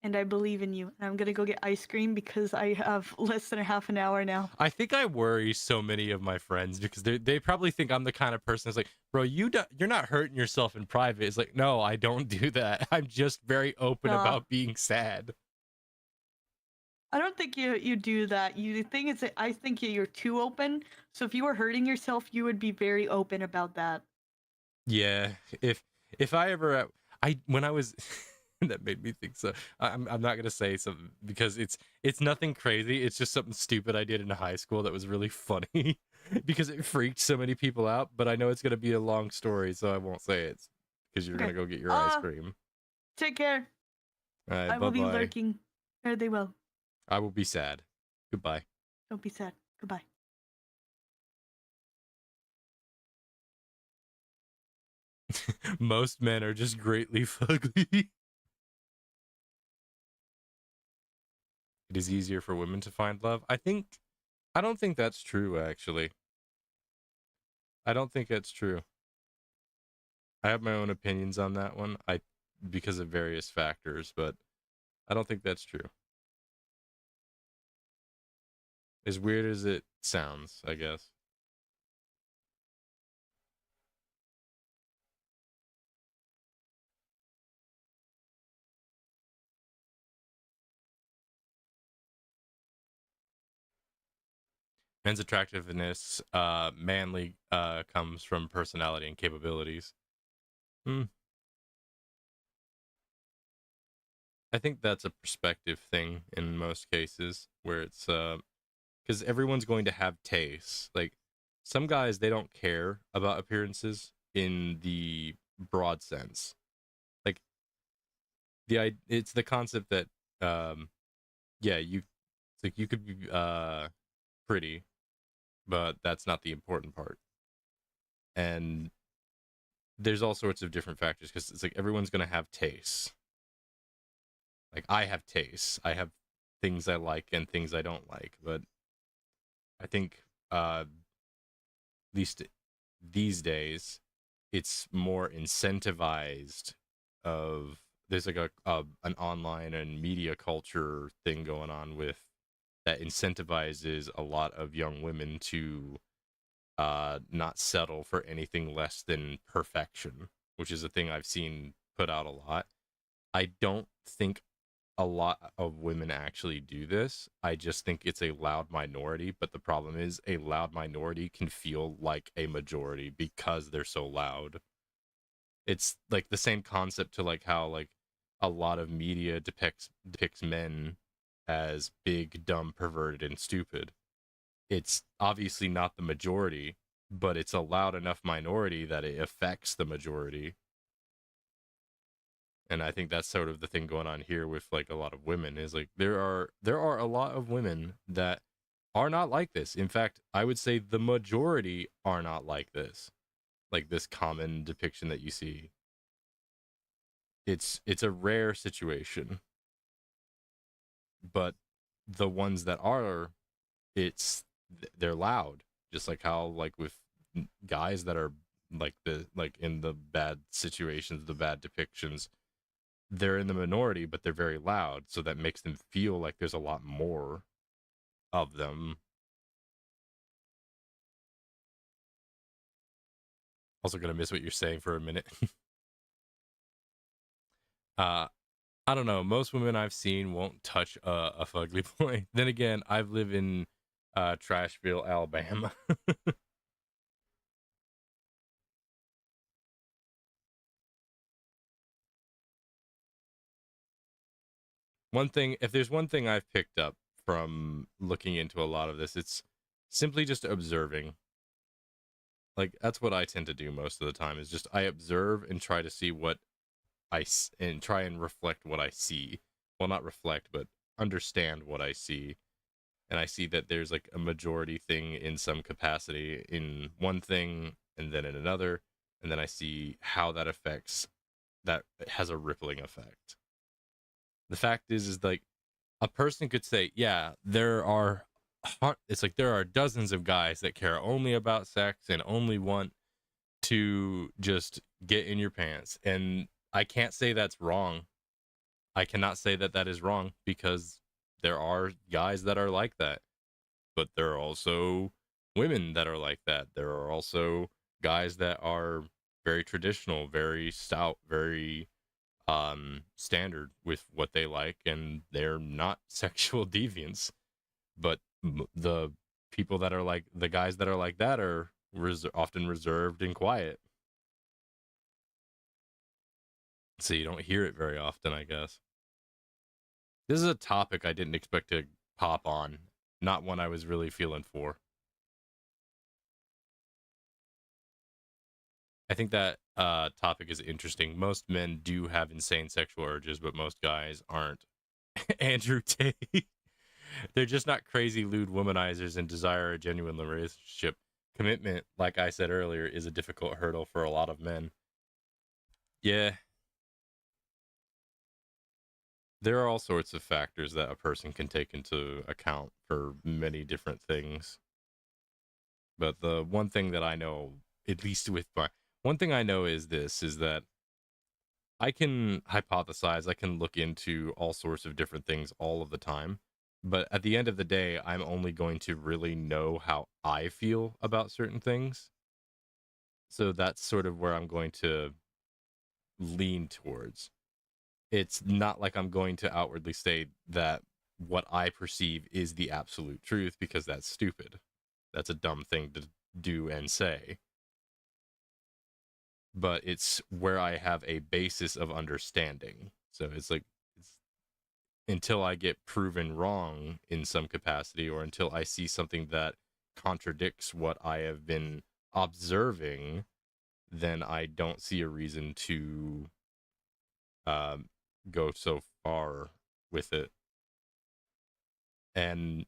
and I believe in you. And I'm gonna go get ice cream because I have less than a half an hour now. I think I worry so many of my friends because they probably think I'm the kind of person that's like, bro, you're not hurting yourself in private. It's like, no, I don't do that. I'm just very open Nah, about being sad. I don't think you do that. The thing is that I think you're too open. So if you were hurting yourself, you would be very open about that. Yeah, if I ever I when I was that made me think so. I'm not gonna say something because it's nothing crazy. It's just something stupid I did in high school that was really funny because it freaked so many people out. But I know it's gonna be a long story, so I won't say it because you're Okay. gonna go get your ice cream. Take care. All right, I bye will be bye. lurking. Fare they well. I will be sad. Goodbye. Don't be sad. Goodbye. Most men are just greatly fugly. It is easier for women to find love. I don't think that's true actually. I don't think that's true. I have my own opinions on that one. Because of various factors, but I don't think that's true. As weird as it sounds, I guess. Men's attractiveness, manly, comes from personality and capabilities. Hmm. I think that's a perspective thing in most cases, where it's because everyone's going to have tastes. Like some guys, they don't care about appearances in the broad sense. Like it's the concept that um, yeah, it's like you could be pretty, but that's not the important part. And there's all sorts of different factors because it's like everyone's gonna have tastes. Like I have tastes. I have things I like and things I don't like. But I think at least these days it's more incentivized of there's like an online and media culture thing going on with that incentivizes a lot of young women to not settle for anything less than perfection, which is a thing I've seen put out a lot. I don't think a lot of women actually do this. I just think it's a loud minority, but the problem is a loud minority can feel like a majority because they're so loud. It's like the same concept to like how like a lot of media depicts men as big, dumb, perverted, and stupid. It's obviously not the majority, but it's a loud enough minority that it affects the majority. And I think that's sort of the thing going on here with like a lot of women is like there are a lot of women that are not like this. In fact, I would say the majority are not like this. Like this common depiction that you see. It's a rare situation, but the ones that are, they're loud, just like how like with guys that are like in the bad situations, the bad depictions, they're in the minority, but they're very loud, so that makes them feel like there's a lot more of them. Also gonna miss what you're saying for a minute. uh I don't know, most women I've seen won't touch a fugly boy. Then again, I've lived in Trashville, Alabama. One thing, if there's one thing I've picked up from looking into a lot of this, it's simply just observing. Like that's what I tend to do most of the time is just I observe and try to see what and try and reflect what I see. Well, not reflect, but understand what I see. And I see that there's like a majority thing in some capacity in one thing and then in another, and then I see how that affects, that has a rippling effect. The fact is like a person could say, yeah, there are it's like there are dozens of guys that care only about sex and only want to just get in your pants. And I can't say that's wrong. I cannot say that that is wrong because there are guys that are like that. But there are also women that are like that. There are also guys that are very traditional, very stout, very standard with what they like, and they're not sexual deviants. But the people that are like the guys that are like that are often reserved and quiet, so you don't hear it very often, I guess. This is a topic I didn't expect to pop on, not one I was really feeling for. I think that topic is interesting. Most men do have insane sexual urges, but most guys aren't. Andrew Tate. They're just not crazy lewd womanizers and desire a genuine relationship. Commitment, like I said earlier, is a difficult hurdle for a lot of men. Yeah, there are all sorts of factors that a person can take into account for many different things. But the one thing that I know, at least with my one thing I know is this is that I can hypothesize, I can look into all sorts of different things all of the time. But at the end of the day, I'm only going to really know how I feel about certain things. So that's sort of where I'm going to lean towards. It's not like I'm going to outwardly say that what I perceive is the absolute truth because that's stupid. That's a dumb thing to do and say. But it's where I have a basis of understanding. So it's like it's until I get proven wrong in some capacity or until I see something that contradicts what I have been observing, then I don't see a reason to um, go so far with it. And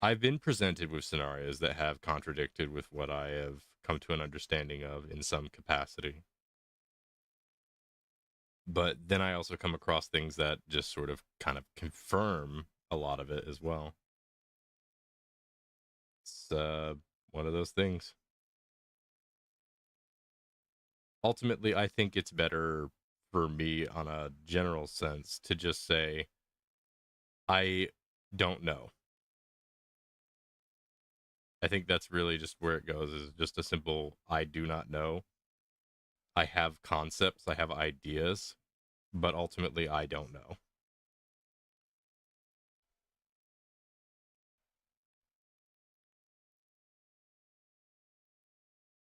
I've been presented with scenarios that have contradicted with what I have come to an understanding of in some capacity. But then I also come across things that just sort of kind of confirm a lot of it as well. It's one of those things. Ultimately, I think it's better for me on a general sense to just say, I don't know. I think that's really just where it goes, is just a simple, I do not know. I have concepts, I have ideas, but ultimately I don't know. I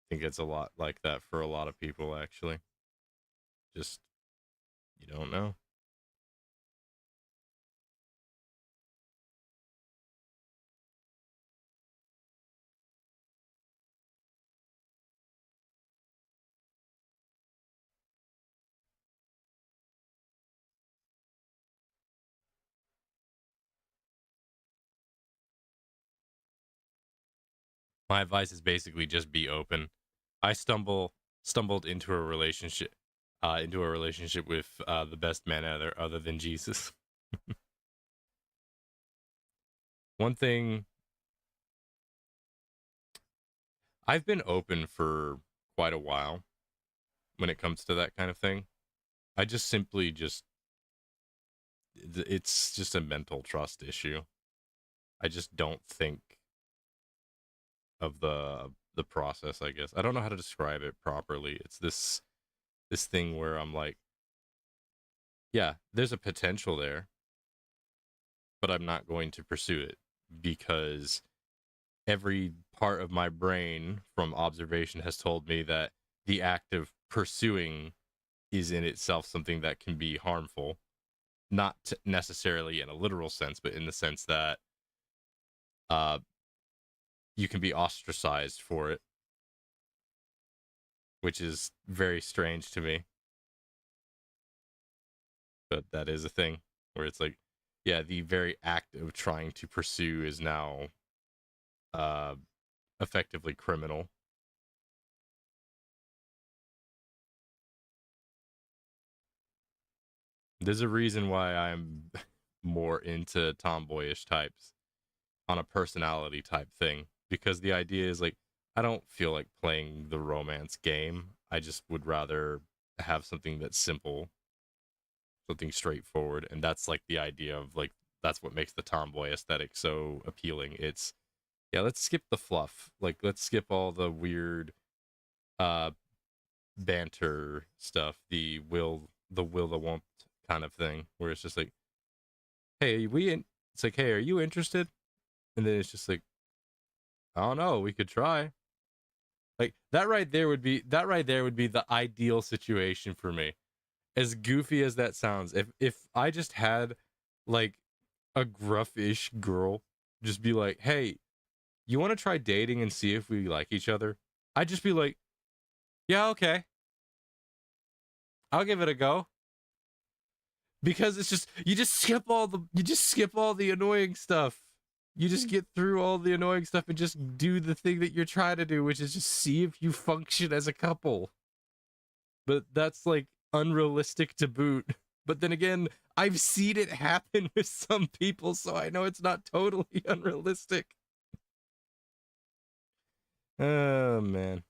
think it's a lot like that for a lot of people, actually. Just, you don't know. My advice is basically just be open. I stumbled into a relationship with the best man other than Jesus. One thing, I've been open for quite a while when it comes to that kind of thing. I just simply just it's just a mental trust issue. I just don't think of the process, I guess. I don't know how to describe it properly. It's this thing where I'm like, yeah, there's a potential there, but I'm not going to pursue it because every part of my brain from observation has told me that the act of pursuing is in itself something that can be harmful, not necessarily in a literal sense, but in the sense that uh, you can be ostracized for it, which is very strange to me. But that is a thing where it's like, yeah, the very act of trying to pursue is now uh, effectively criminal. There's a reason why I'm more into tomboyish types on a personality type thing, because the idea is like, I don't feel like playing the romance game. I just would rather have something that's simple, something straightforward, and that's like the idea of like, that's what makes the tomboy aesthetic so appealing. It's, yeah, let's skip the fluff. Like, let's skip all the weird uh banter stuff, the will the won't kind of thing, where it's just like, hey, it's like, hey, are you interested? And then it's just like, I don't know, we could try. Like that right there would be the ideal situation for me. As goofy as that sounds, if I just had like a gruffish girl just be like, hey, you want to try dating and see if we like each other? I'd just be like, yeah, okay, I'll give it a go. Because it's just, you just skip all the annoying stuff. You just get through all the annoying stuff and just do the thing that you're trying to do, which is just see if you function as a couple. But that's like unrealistic to boot. But then again, I've seen it happen with some people, so I know it's not totally unrealistic. Oh man.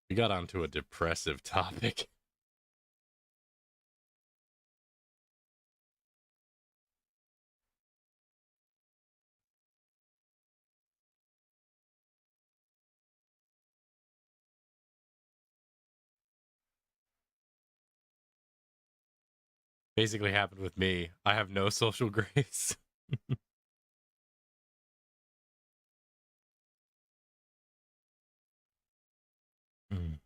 We got onto a depressive topic. Basically happened with me. I have no social grace. Mm.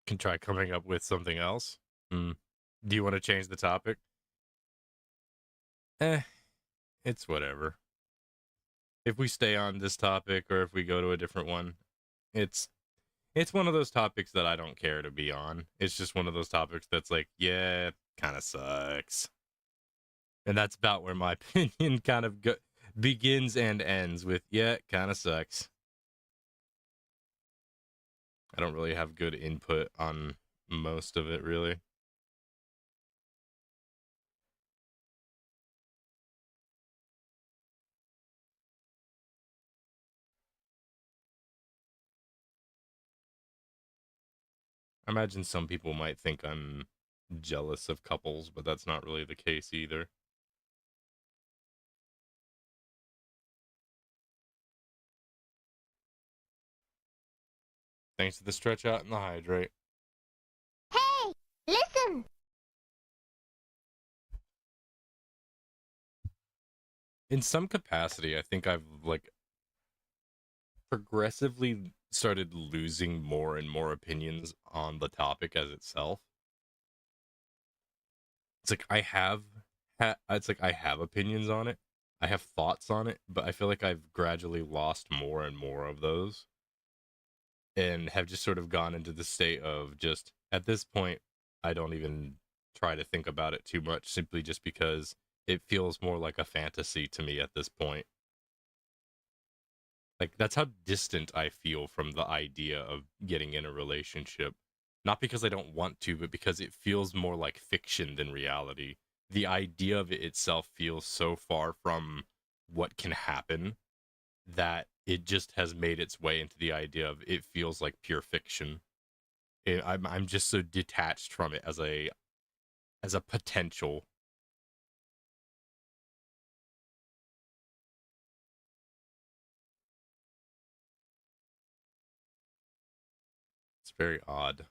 Can try coming up with something else. Hmm. Do you want to change the topic? Eh, it's whatever. If we stay on this topic or if we go to a different one, it's it's one of those topics that I don't care to be on. It's just one of those topics that's like, yeah, kind of sucks. And that's about where my opinion kind of begins and ends with, yeah, kind of sucks. I don't really have good input on most of it, really. I imagine some people might think I'm jealous of couples, but that's not really the case either. Thanks to the stretch out and the hydrate. Hey, listen! In some capacity, I think I've like progressively started losing more and more opinions on the topic as itself. It's like it's like I have opinions on it. I have thoughts on it, but I feel like I've gradually lost more and more of those and have just sort of gone into the state of just at this point I don't even try to think about it too much simply just because it feels more like a fantasy to me at this point. Like that's how distant I feel from the idea of getting in a relationship. Not because I don't want to, but because it feels more like fiction than reality. The idea of it itself feels so far from what can happen that it just has made its way into the idea of it feels like pure fiction. I'm just so detached from it as a potential. It's very odd.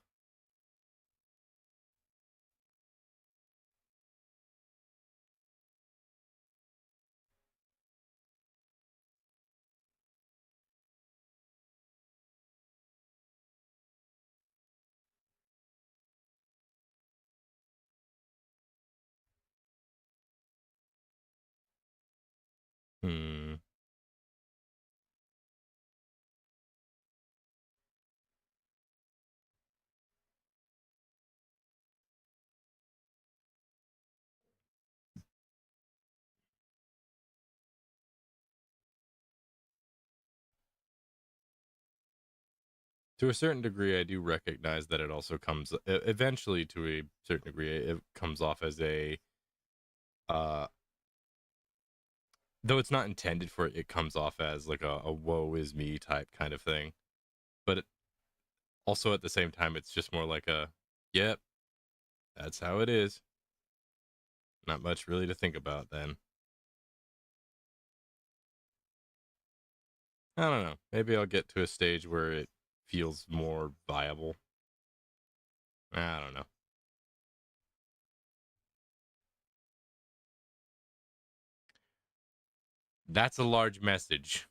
Hmm. To a certain degree, I do recognize that it also comes eventually to a certain degree. It comes off as a uh, though it's not intended for it, it comes off as like a woe is me type kind of thing. But also at the same time, it's just more like a, yep, that's how it is. Not much really to think about then. I don't know. Maybe I'll get to a stage where it feels more viable. I don't know. That's a large message.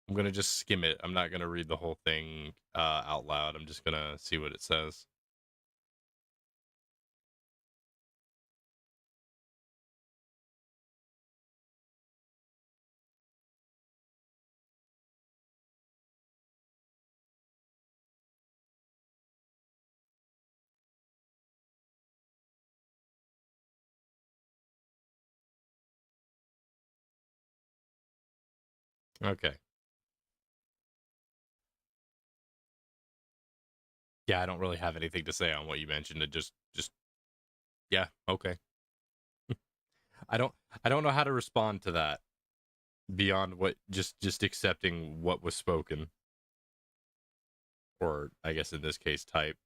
I'm gonna just skim it. I'm not gonna read the whole thing out loud. I'm just gonna see what it says. Okay. Yeah, I don't really have anything to say on what you mentioned. It just yeah, okay. I don't I don't know how to respond to that beyond what just accepting what was spoken, or I guess in this case typed.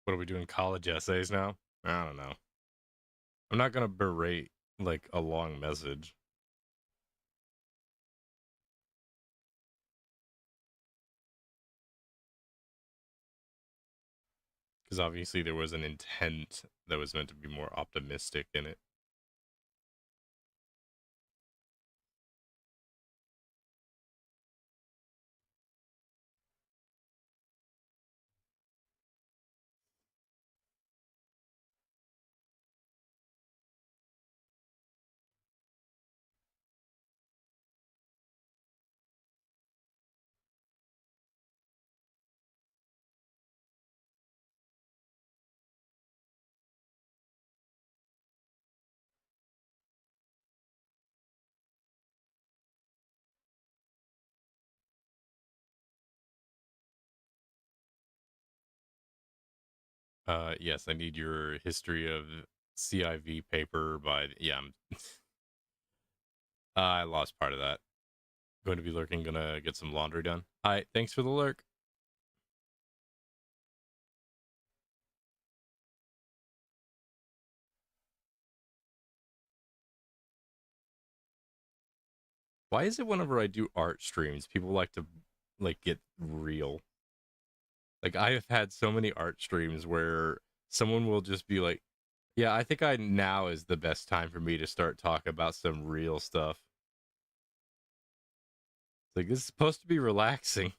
What are we doing? College essays now? I don't know. I'm not gonna berate like a long message. Because obviously there was an intent that was meant to be more optimistic in it. Yes, I need your history of CIV paper by yeah. I lost part of that. Going to be lurking. Gonna get some laundry done. All right, thanks for the lurk. Why is it whenever I do art streams, people like to like get real? Like I have had so many art streams where someone will just be like, "Yeah, I think I now is the best time for me to start talking about some real stuff." It's like this is supposed to be relaxing.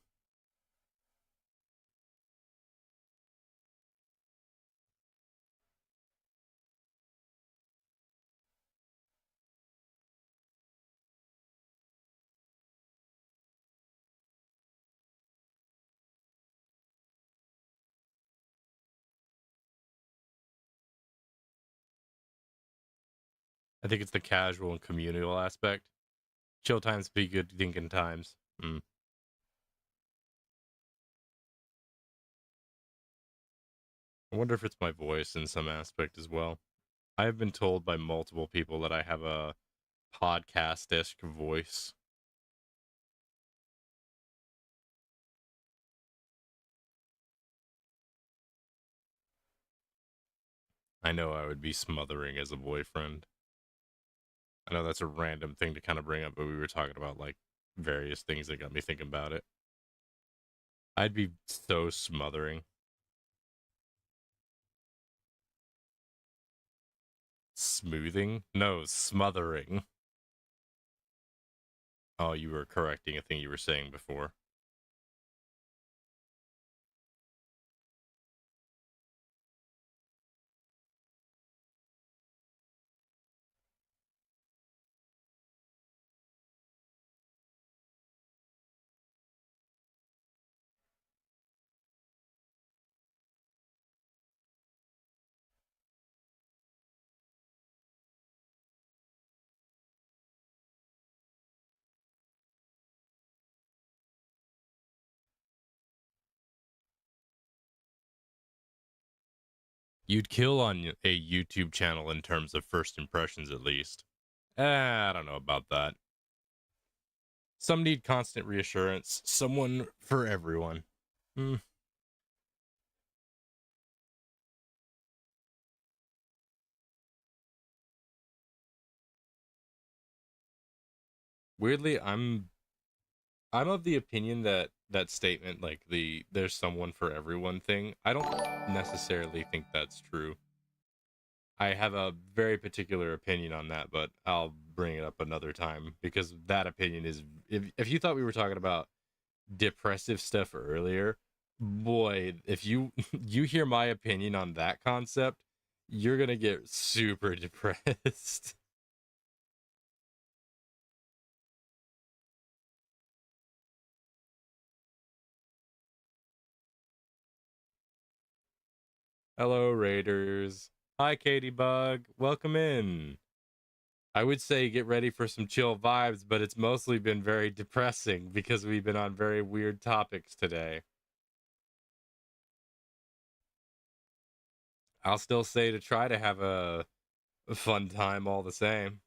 I think it's the casual and communal aspect. Chill times be good thinking times. Mm. I wonder if it's my voice in some aspect as well. I have been told by multiple people that I have a podcast-esque voice. I know I would be smothering as a boyfriend. I know that's a random thing to kind of bring up, but we were talking about like various things that got me thinking about it. I'd be so smothering. Smoothing? No, smothering. Oh, you were correcting a thing you were saying before. You'd kill on a YouTube channel in terms of first impressions, at least. I don't know about that. Some need constant reassurance. Someone for everyone. Hmm. Weirdly, I'm of the opinion that that statement, like the "there's someone for everyone" thing, I don't necessarily think that's true. I have a very particular opinion on that, but I'll bring it up another time because that opinion is if you thought we were talking about depressive stuff earlier, boy, if you you hear my opinion on that concept, you're going to get super depressed. Hello Raiders. Hi Katie Bug. Welcome in. I would say get ready for some chill vibes, but it's mostly been very depressing because we've been on very weird topics today. I'll still say to try to have a fun time all the same.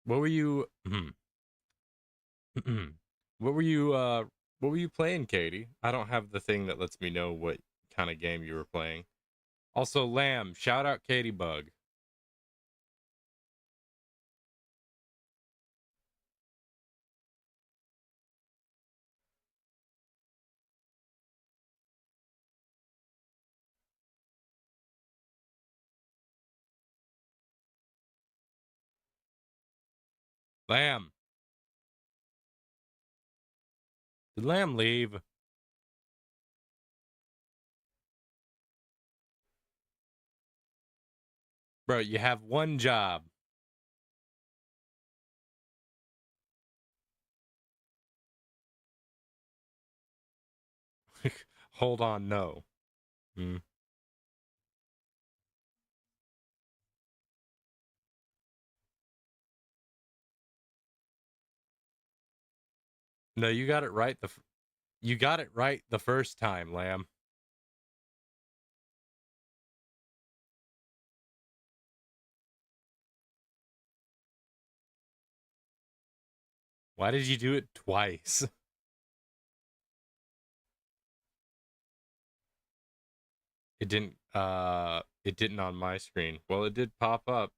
What were you? What were you? What were you playing, Katie? I don't have the thing that lets me know what kind of game you were playing. Also, Lamb, shout out Katie Bug. Lamb, did Lamb leave? Bro, you have one job. Hold on, no. Hmm. No, you got it right. You got it right the first time, Lamb. Why did you do it twice? It didn't. It didn't on my screen. Well, it did pop up.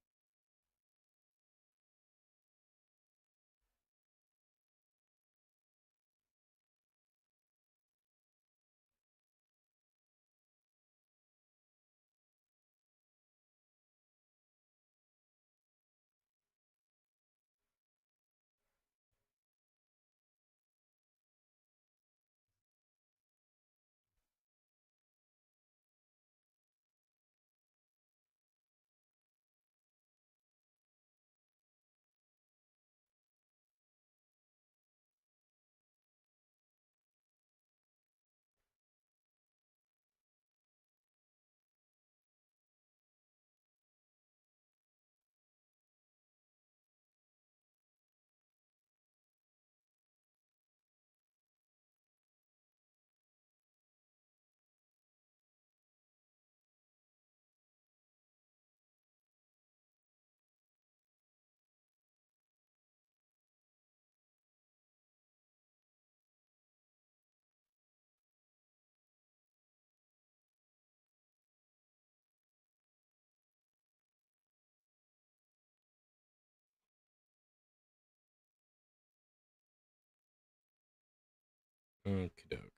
Okey-doke.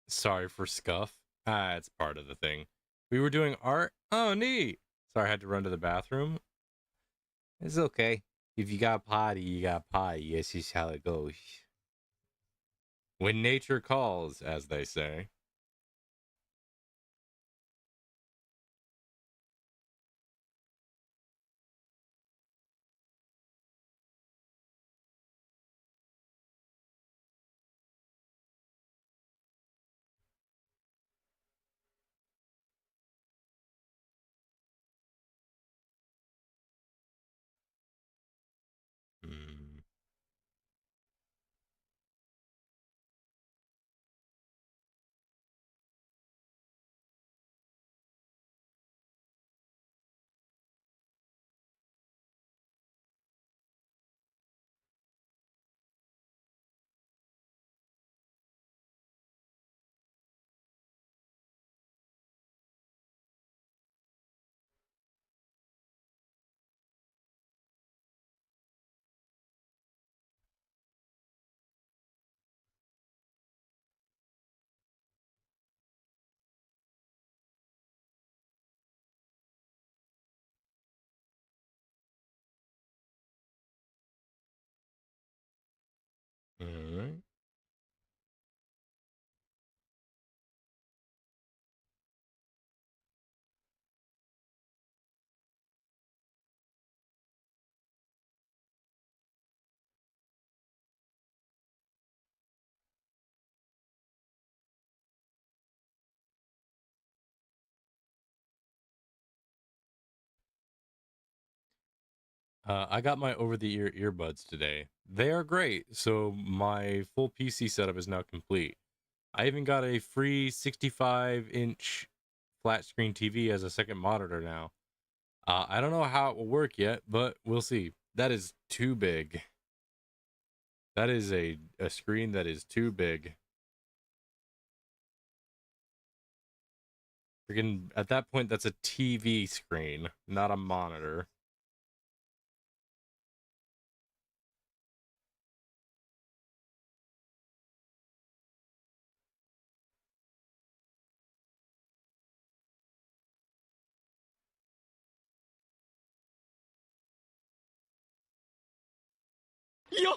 Sorry for scuff. Ah, it's part of the thing. We were doing art. Oh, neat. Sorry, I had to run to the bathroom. It's okay. If you got potty, you got potty. That's just how it goes. When nature calls, as they say. Mm. All right. I got my over-the-ear earbuds today. They are great. So my full PC setup is now complete. I even got a free 65-inch flat screen TV as a second monitor now. I don't know how it will work yet, but we'll see. That is too big. That is a screen that is too big. Freaking, at that point, that's a TV screen, not a monitor. Yo!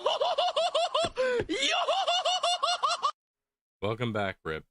Yo! Welcome back, Rip.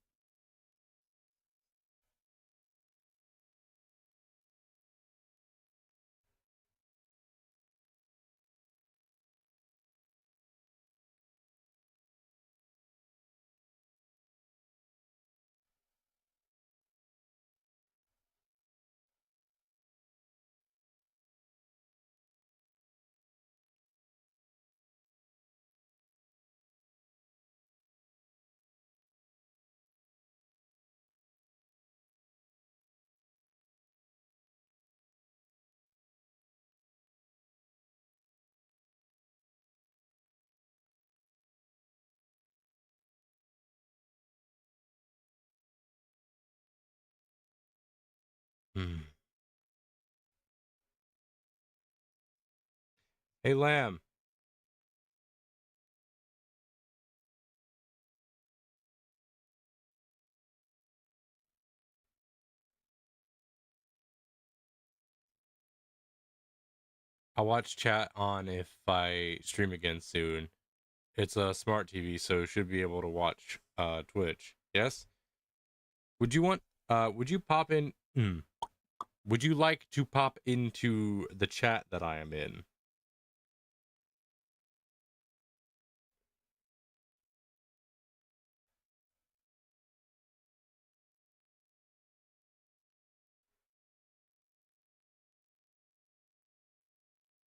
Hmm. Hey, Lamb. I'll watch chat on if I stream again soon. It's a smart TV, so should be able to watch Twitch. Yes? Would you pop in would you like to pop into the chat that I am in?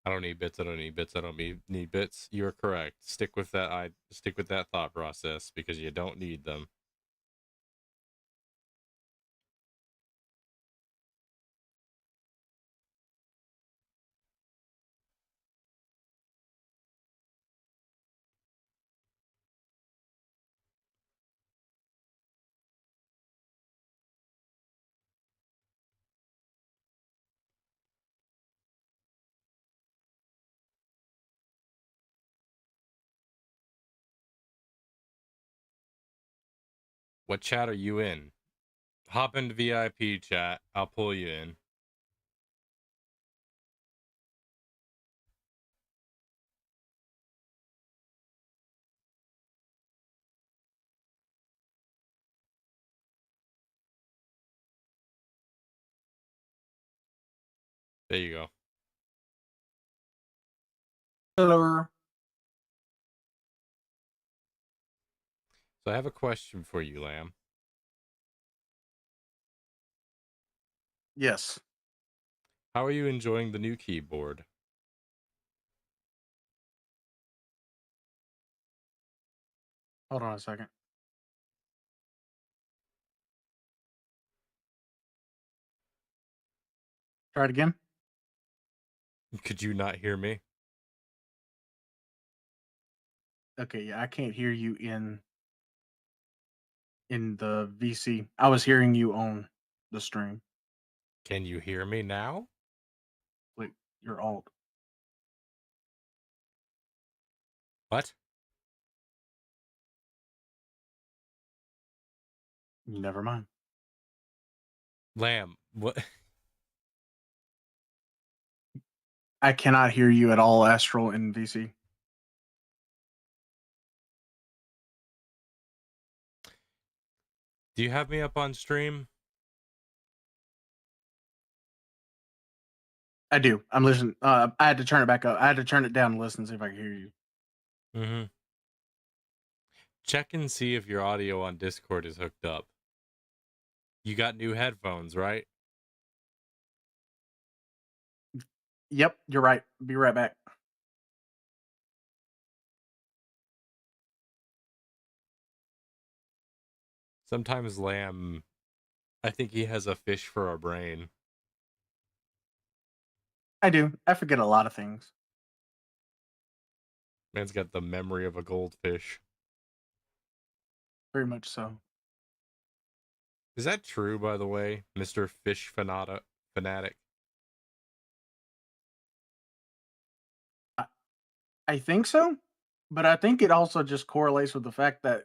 I don't need bits. I don't need bits. I don't need bits. You're correct. Stick with that. I stick with that thought process because you don't need them. What chat are you in? Hop into VIP chat. I'll pull you in. There you go. Hello. So I have a question for you, Lamb. Yes. How are you enjoying the new keyboard? Hold on a second. Try it again. Could you not hear me? Okay, yeah, I can't hear you in the VC. I was hearing you on the stream. Can you hear me now? Click your alt. What? Never mind. Lamb, what? I cannot hear you at all, Astral in VC. Do you have me up on stream? I do. I'm listening. I had to turn it back up. I had to turn it down to listen and see if I can hear you. Mm-hmm. Check and see if your audio on Discord is hooked up. You got new headphones, right? Yep, you're right. Be right back. Sometimes Lamb, I think he has a fish for a brain. I do. I forget a lot of things. Man's got the memory of a goldfish. Very much so. Is that true, by the way, Mr. Fish Fanatic? I think so, but I think it also just correlates with the fact that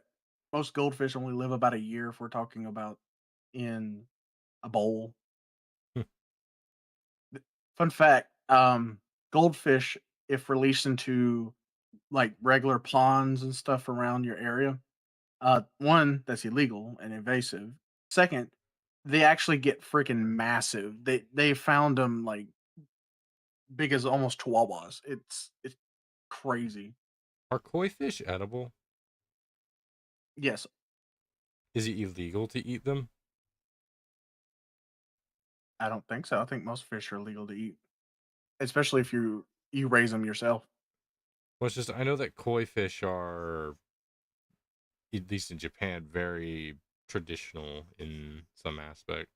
most goldfish only live about a year if we're talking about in a bowl. Hmm. Fun fact, goldfish, if released into like regular ponds and stuff around your area, one, that's illegal and invasive. Second, they actually get freaking massive. They found them like big as almost chihuahuas. It's crazy. Are koi fish edible? Yes, Is it illegal to eat them? I don't think so. I think most fish are legal to eat, especially if you raise them yourself. Well, it's just I know that koi fish are, at least in Japan, very traditional in some aspect.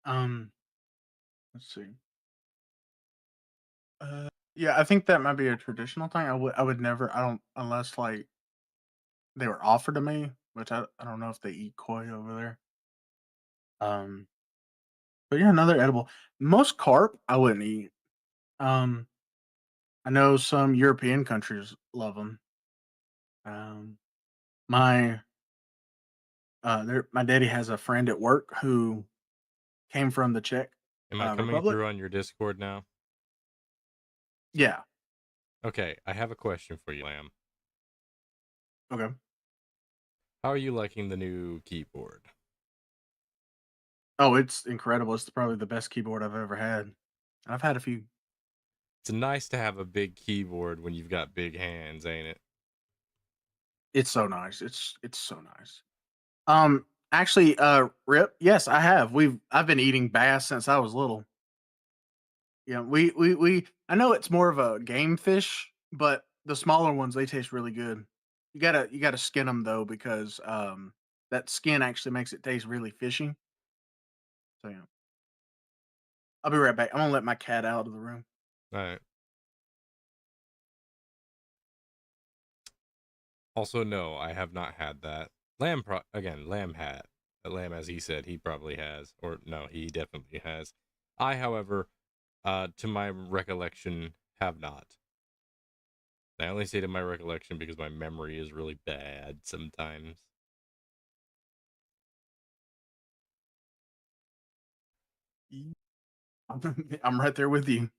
Um, let's see. Yeah, I think that might be a traditional thing. I would never. I don't unless like they were offered to me, which I don't know if they eat koi over there. Um, but yeah, another edible. Most carp I wouldn't eat. Um, I know some European countries love them. Um, my my daddy has a friend at work who came from the Czech Am I coming Republic. through on your Discord now? Yeah. Okay, I have a question for you, Lamb. Okay. How are you liking the new keyboard? Oh, it's incredible. It's probably the best keyboard I've ever had. I've had a few. It's nice to have a big keyboard when you've got big hands, ain't it? It's so nice. It's so nice. Actually, Rip, yes, I have. I've been eating bass since I was little. Yeah, we I know it's more of a game fish, but the smaller ones they taste really good. You gotta skin them though because that skin actually makes it taste really fishy. So yeah, I'll be right back. I'm gonna let my cat out of the room. All right. Also, no, I have not had that. Lamb had. Lamb, as he said, he probably has, or no, he definitely has. I, however, to my recollection, have not. I only say to my recollection because my memory is really bad sometimes. I'm right there with you.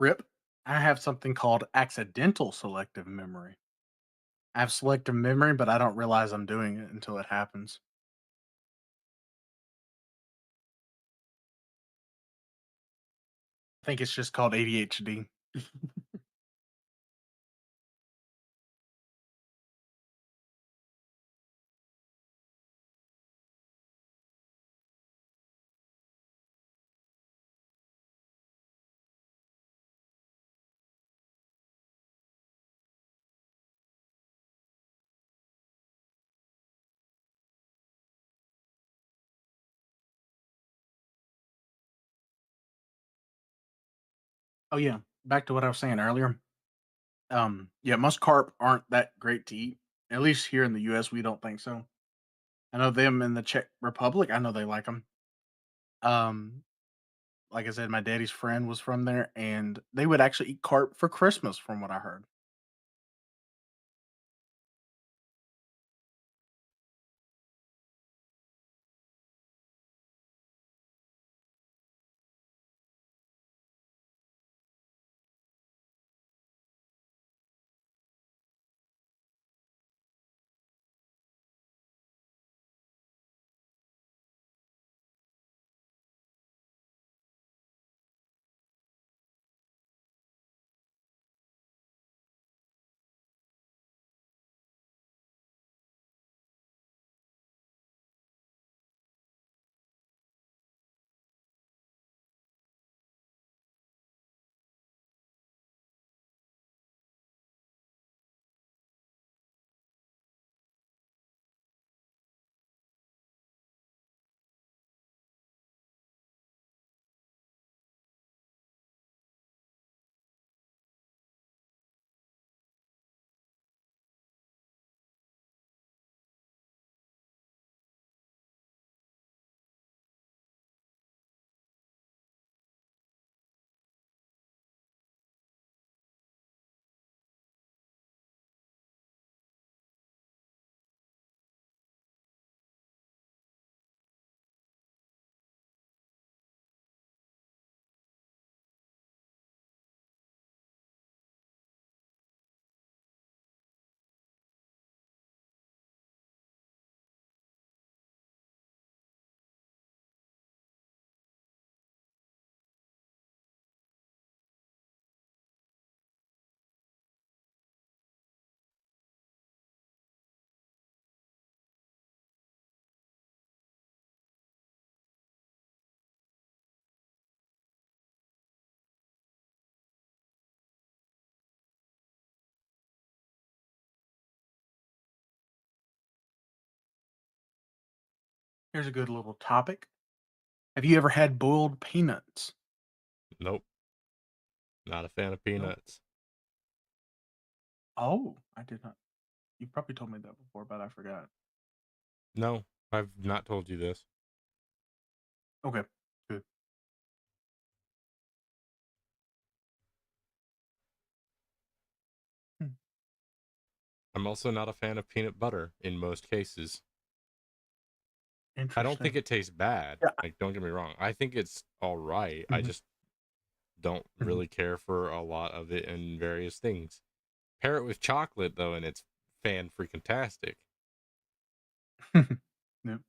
Rip, I have something called accidental selective memory. I have selective memory, but I don't realize I'm doing it until it happens. I think it's just called ADHD. Oh yeah, back to what I was saying earlier. Yeah, most carp aren't that great to eat. At least here in the US, we don't think so. I know them in the Czech Republic. I know they like them. Um, like I said, my daddy's friend was from there, and they would actually eat carp for Christmas, from what I heard. Here's a good little topic. Have you ever had boiled peanuts? Nope, not a fan of Nope. peanuts. Oh, I did not. You probably told me that before, but I forgot. No, I've not told you this. Okay, good. Hmm, I'm also not a fan of peanut butter in most cases. I don't think interesting. it tastes bad. Yeah. Like, don't get me wrong. I think it's all right. I Mhm, just don't mhm. really care for a lot of it in various things. Pair it with chocolate though, and it's fan freaking tastic. Yep.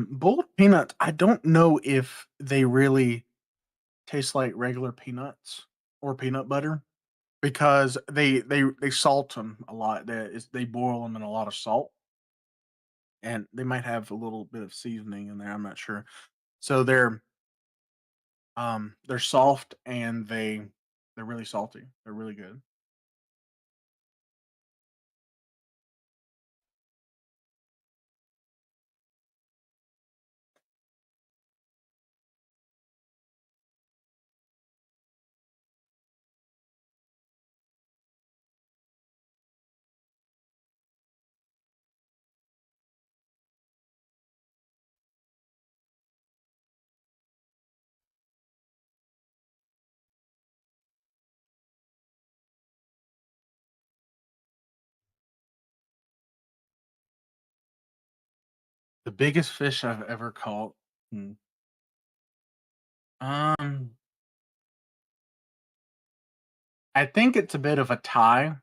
Boiled peanuts, I don't know if they really taste like regular peanuts or peanut butter because they salt them a lot. They boil them in a lot of salt, and they might have a little bit of seasoning in there. I'm not sure. So they're soft and they're really salty. They're really good. The biggest fish I've ever caught. Hmm. Um, I think it's a bit of a tie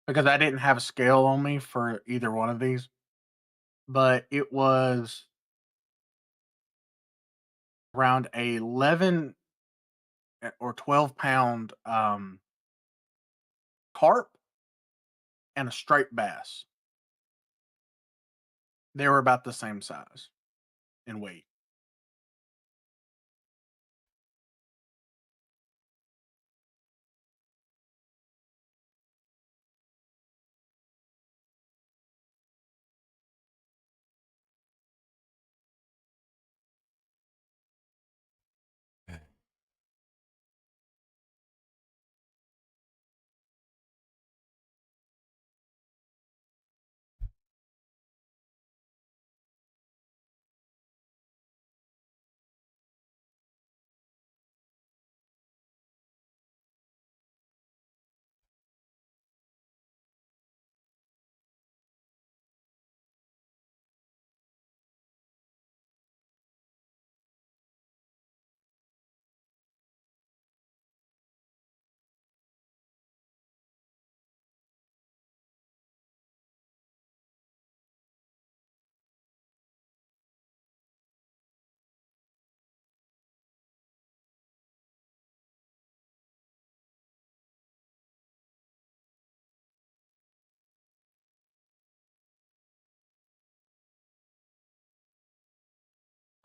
because I didn't have a scale on me for either one of these, but it was around a 11 or 12 pound carp and a striped bass. They were about the same size in weight.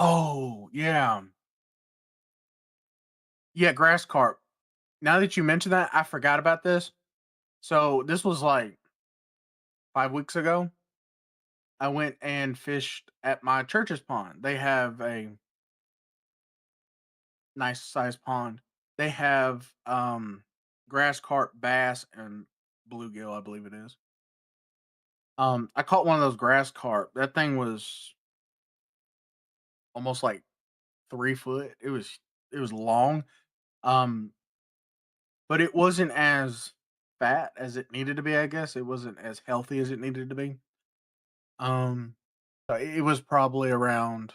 Oh, yeah. Yeah, grass carp. Now that you mention that, I forgot about this. So this was like 5 weeks ago. I went and fished at my church's pond. They have a nice sized pond. They have grass carp, bass, and bluegill, I believe it is. I caught one of those grass carp. That thing was almost like 3 foot. It was long. Um, but it wasn't as fat as it needed to be, I guess. It wasn't as healthy as it needed to be. Um, so it was probably around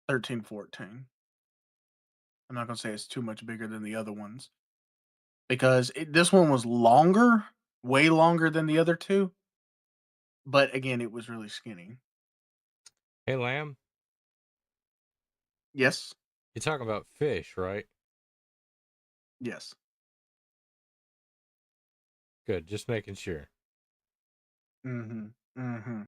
13, 14. I'm not gonna say it's too much bigger than the other ones because this one was longer, way longer than the other two. But again, it was really skinny. Hey, Lamb, Yes, you're talking about fish, right? yes. Good, just making sure. Mm-hmm. Mm-hmm.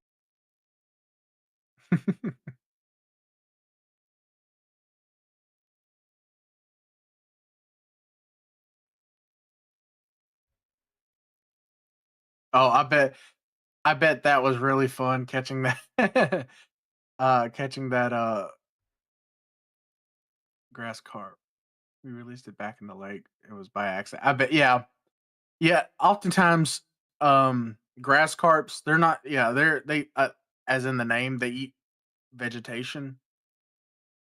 Oh, I bet. I bet that was really fun catching that catching that grass carp. We released it back in the lake. It was by accident. I bet yeah. Yeah, oftentimes grass carps, they're not yeah, they as in the name, they eat vegetation.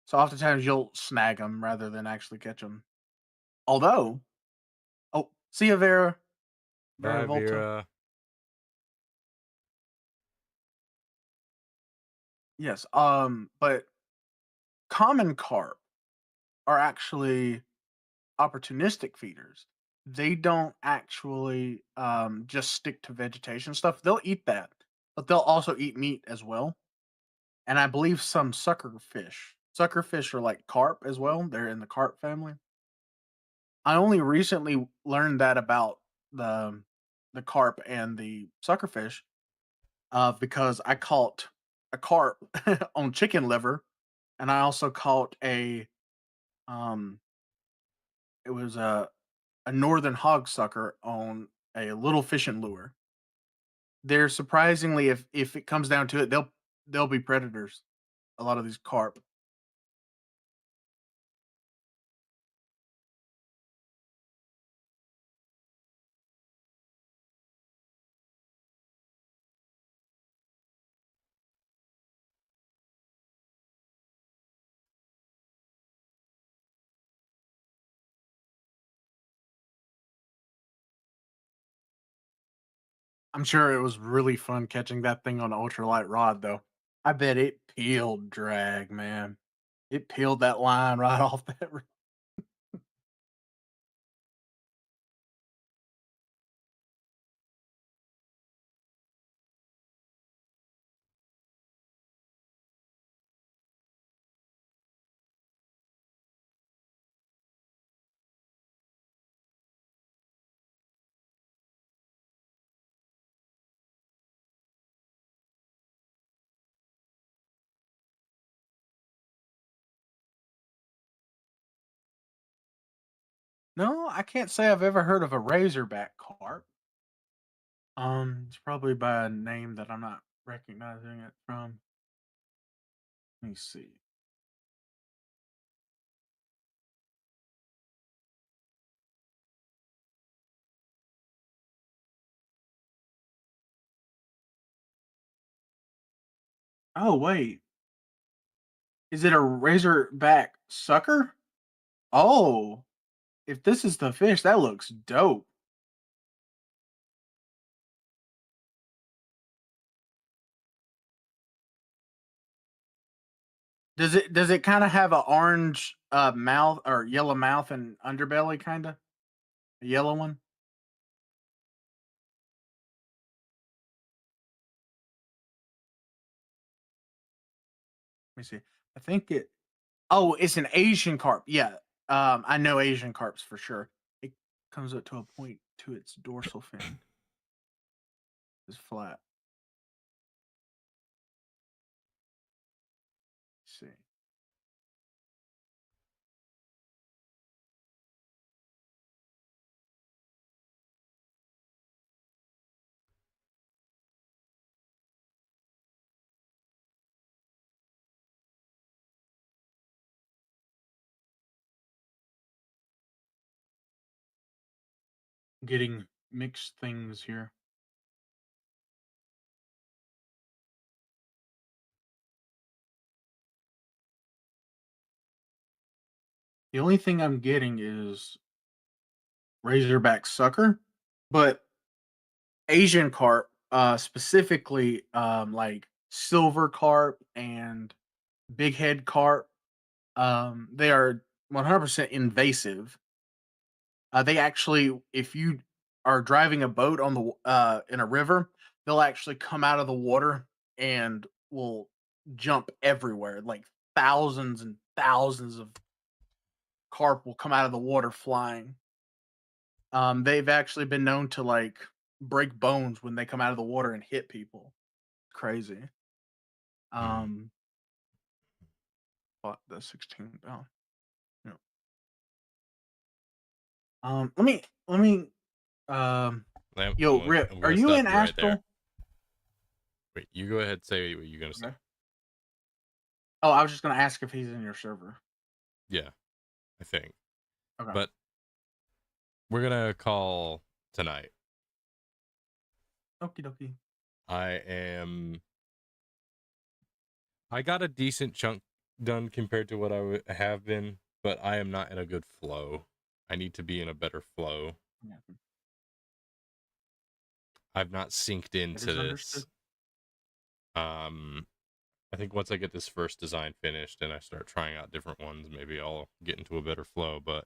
So oftentimes you'll snag them rather than actually catch them. Although, oh, see you, Vera Bye, Volta. Vera. Yes, but common carp are actually opportunistic feeders. They don't actually just stick to vegetation stuff. They'll eat that, but they'll also eat meat as well. And I believe some sucker fish. Sucker fish are like carp as well. They're in the carp family. I only recently learned that about the carp and the suckerfish because I caught a carp on chicken liver, and I also caught a um it was a northern hog sucker on a little fishing lure. They're surprisingly, if it comes down to it, they'll be predators. A lot of these carp. I'm sure it was really fun catching that thing on an ultralight rod, though. I bet it peeled drag, man. It peeled that line right off that. No, I can't say I've ever heard of a razorback carp. It's probably by a name that I'm not recognizing it from. Let me see. Oh wait, is it a razorback sucker? Oh, if this is the fish, that looks dope. Does it kind of have a orange mouth or yellow mouth and underbelly kind of? A yellow one? Let me see. I think it oh, it's an Asian carp. Yeah. I know Asian carps for sure. It comes up to a point to its dorsal fin. It's flat. Let's see. Getting mixed things here. The only thing I'm getting is razorback sucker, but Asian carp, specifically like silver carp and big head carp, they are 100% invasive. They actually, if you are driving a boat on the in a river, they'll actually come out of the water and will jump everywhere. Like thousands and thousands of carp will come out of the water flying. They've actually been known to like break bones when they come out of the water and hit people. Crazy. Mm. Um, but the 16 pound. Yeah. Let me um Yep, yo, Rip, I'm are gonna you stop in you right there. Astral? Wait, you go ahead. Say what you're gonna say. Okay. Oh, I was just gonna ask if he's in your server. Yeah, I think. Okay. But we're gonna call tonight. Okie dokie. I got a decent chunk done compared to what I have been, but I am not in a good flow. I need to be in a better flow. Yeah, I've not synced it into is understood. this. I think once I get this first design finished and I start trying out different ones, maybe I'll get into a better flow. But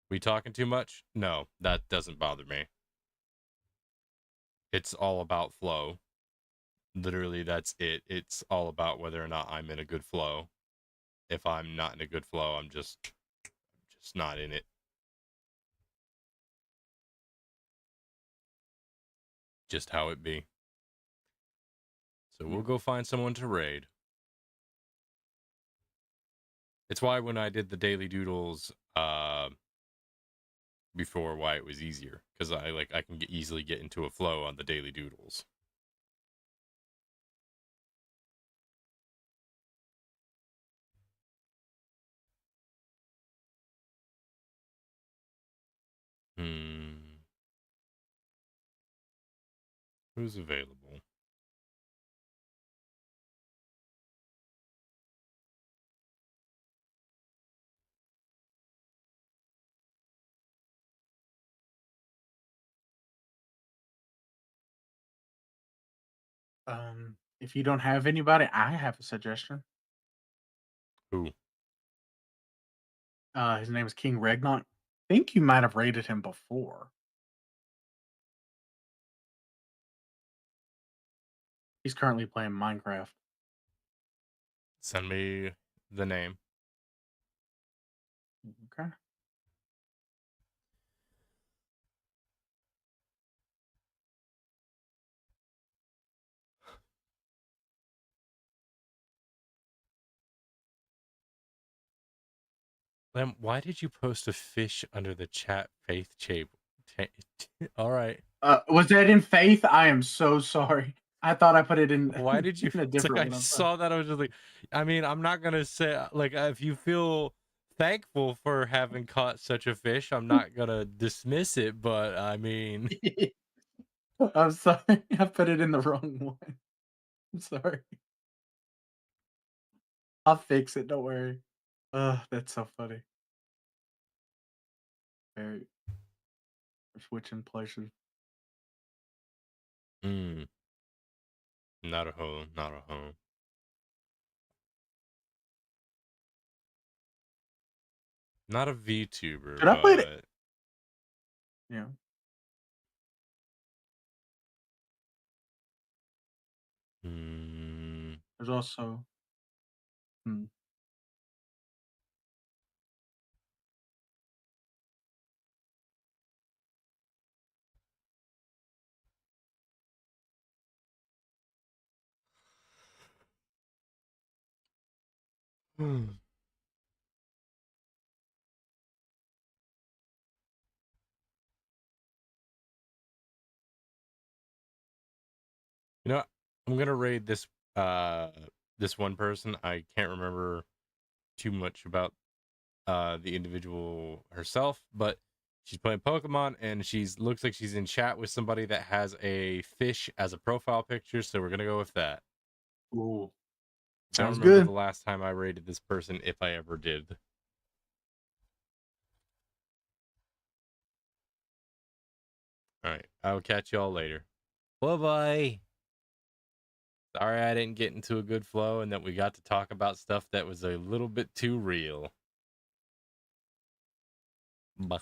we talking too much? No, that doesn't bother me. It's all about flow. Literally, that's it. It's all about whether or not I'm in a good flow. If I'm not in a good flow, I'm just not in it. Just how it be. So we'll go find someone to raid. It's why when I did the daily doodles before, why it was easier, because I can easily get into a flow on the daily doodles. Who's available? If you don't have anybody, I have a suggestion. Who? His name is King Regnant. I think you might have raided him before. He's currently playing Minecraft. Send me the name. Okay. Lem, why did you post a fish under the chat faith shape? All right. Was that in Faith? I am so sorry. I thought I put it in. Why did you? in a It's like different I one. I'm sorry. saw that. I was just like, I mean, I'm not gonna say like if you feel thankful for having caught such a fish, I'm not gonna dismiss it. But I mean, I'm sorry. I put it in the wrong one. I'm sorry. I'll fix it. Don't worry. That's so funny. Very switching places. not a home, not a home. Not a VTuber. Should I play it? Yeah. There's also. You know, I'm gonna raid this this one person. I can't remember too much about the individual herself, but she's playing Pokemon and looks like she's in chat with somebody that has a fish as a profile picture, so we're gonna go with that. Ooh. I don't Sounds remember good. the last time I raided this person, if I ever did. Alright, I'll catch y'all later. Bye-bye. Sorry I didn't get into a good flow and that we got to talk about stuff that was a little bit too real. Bye.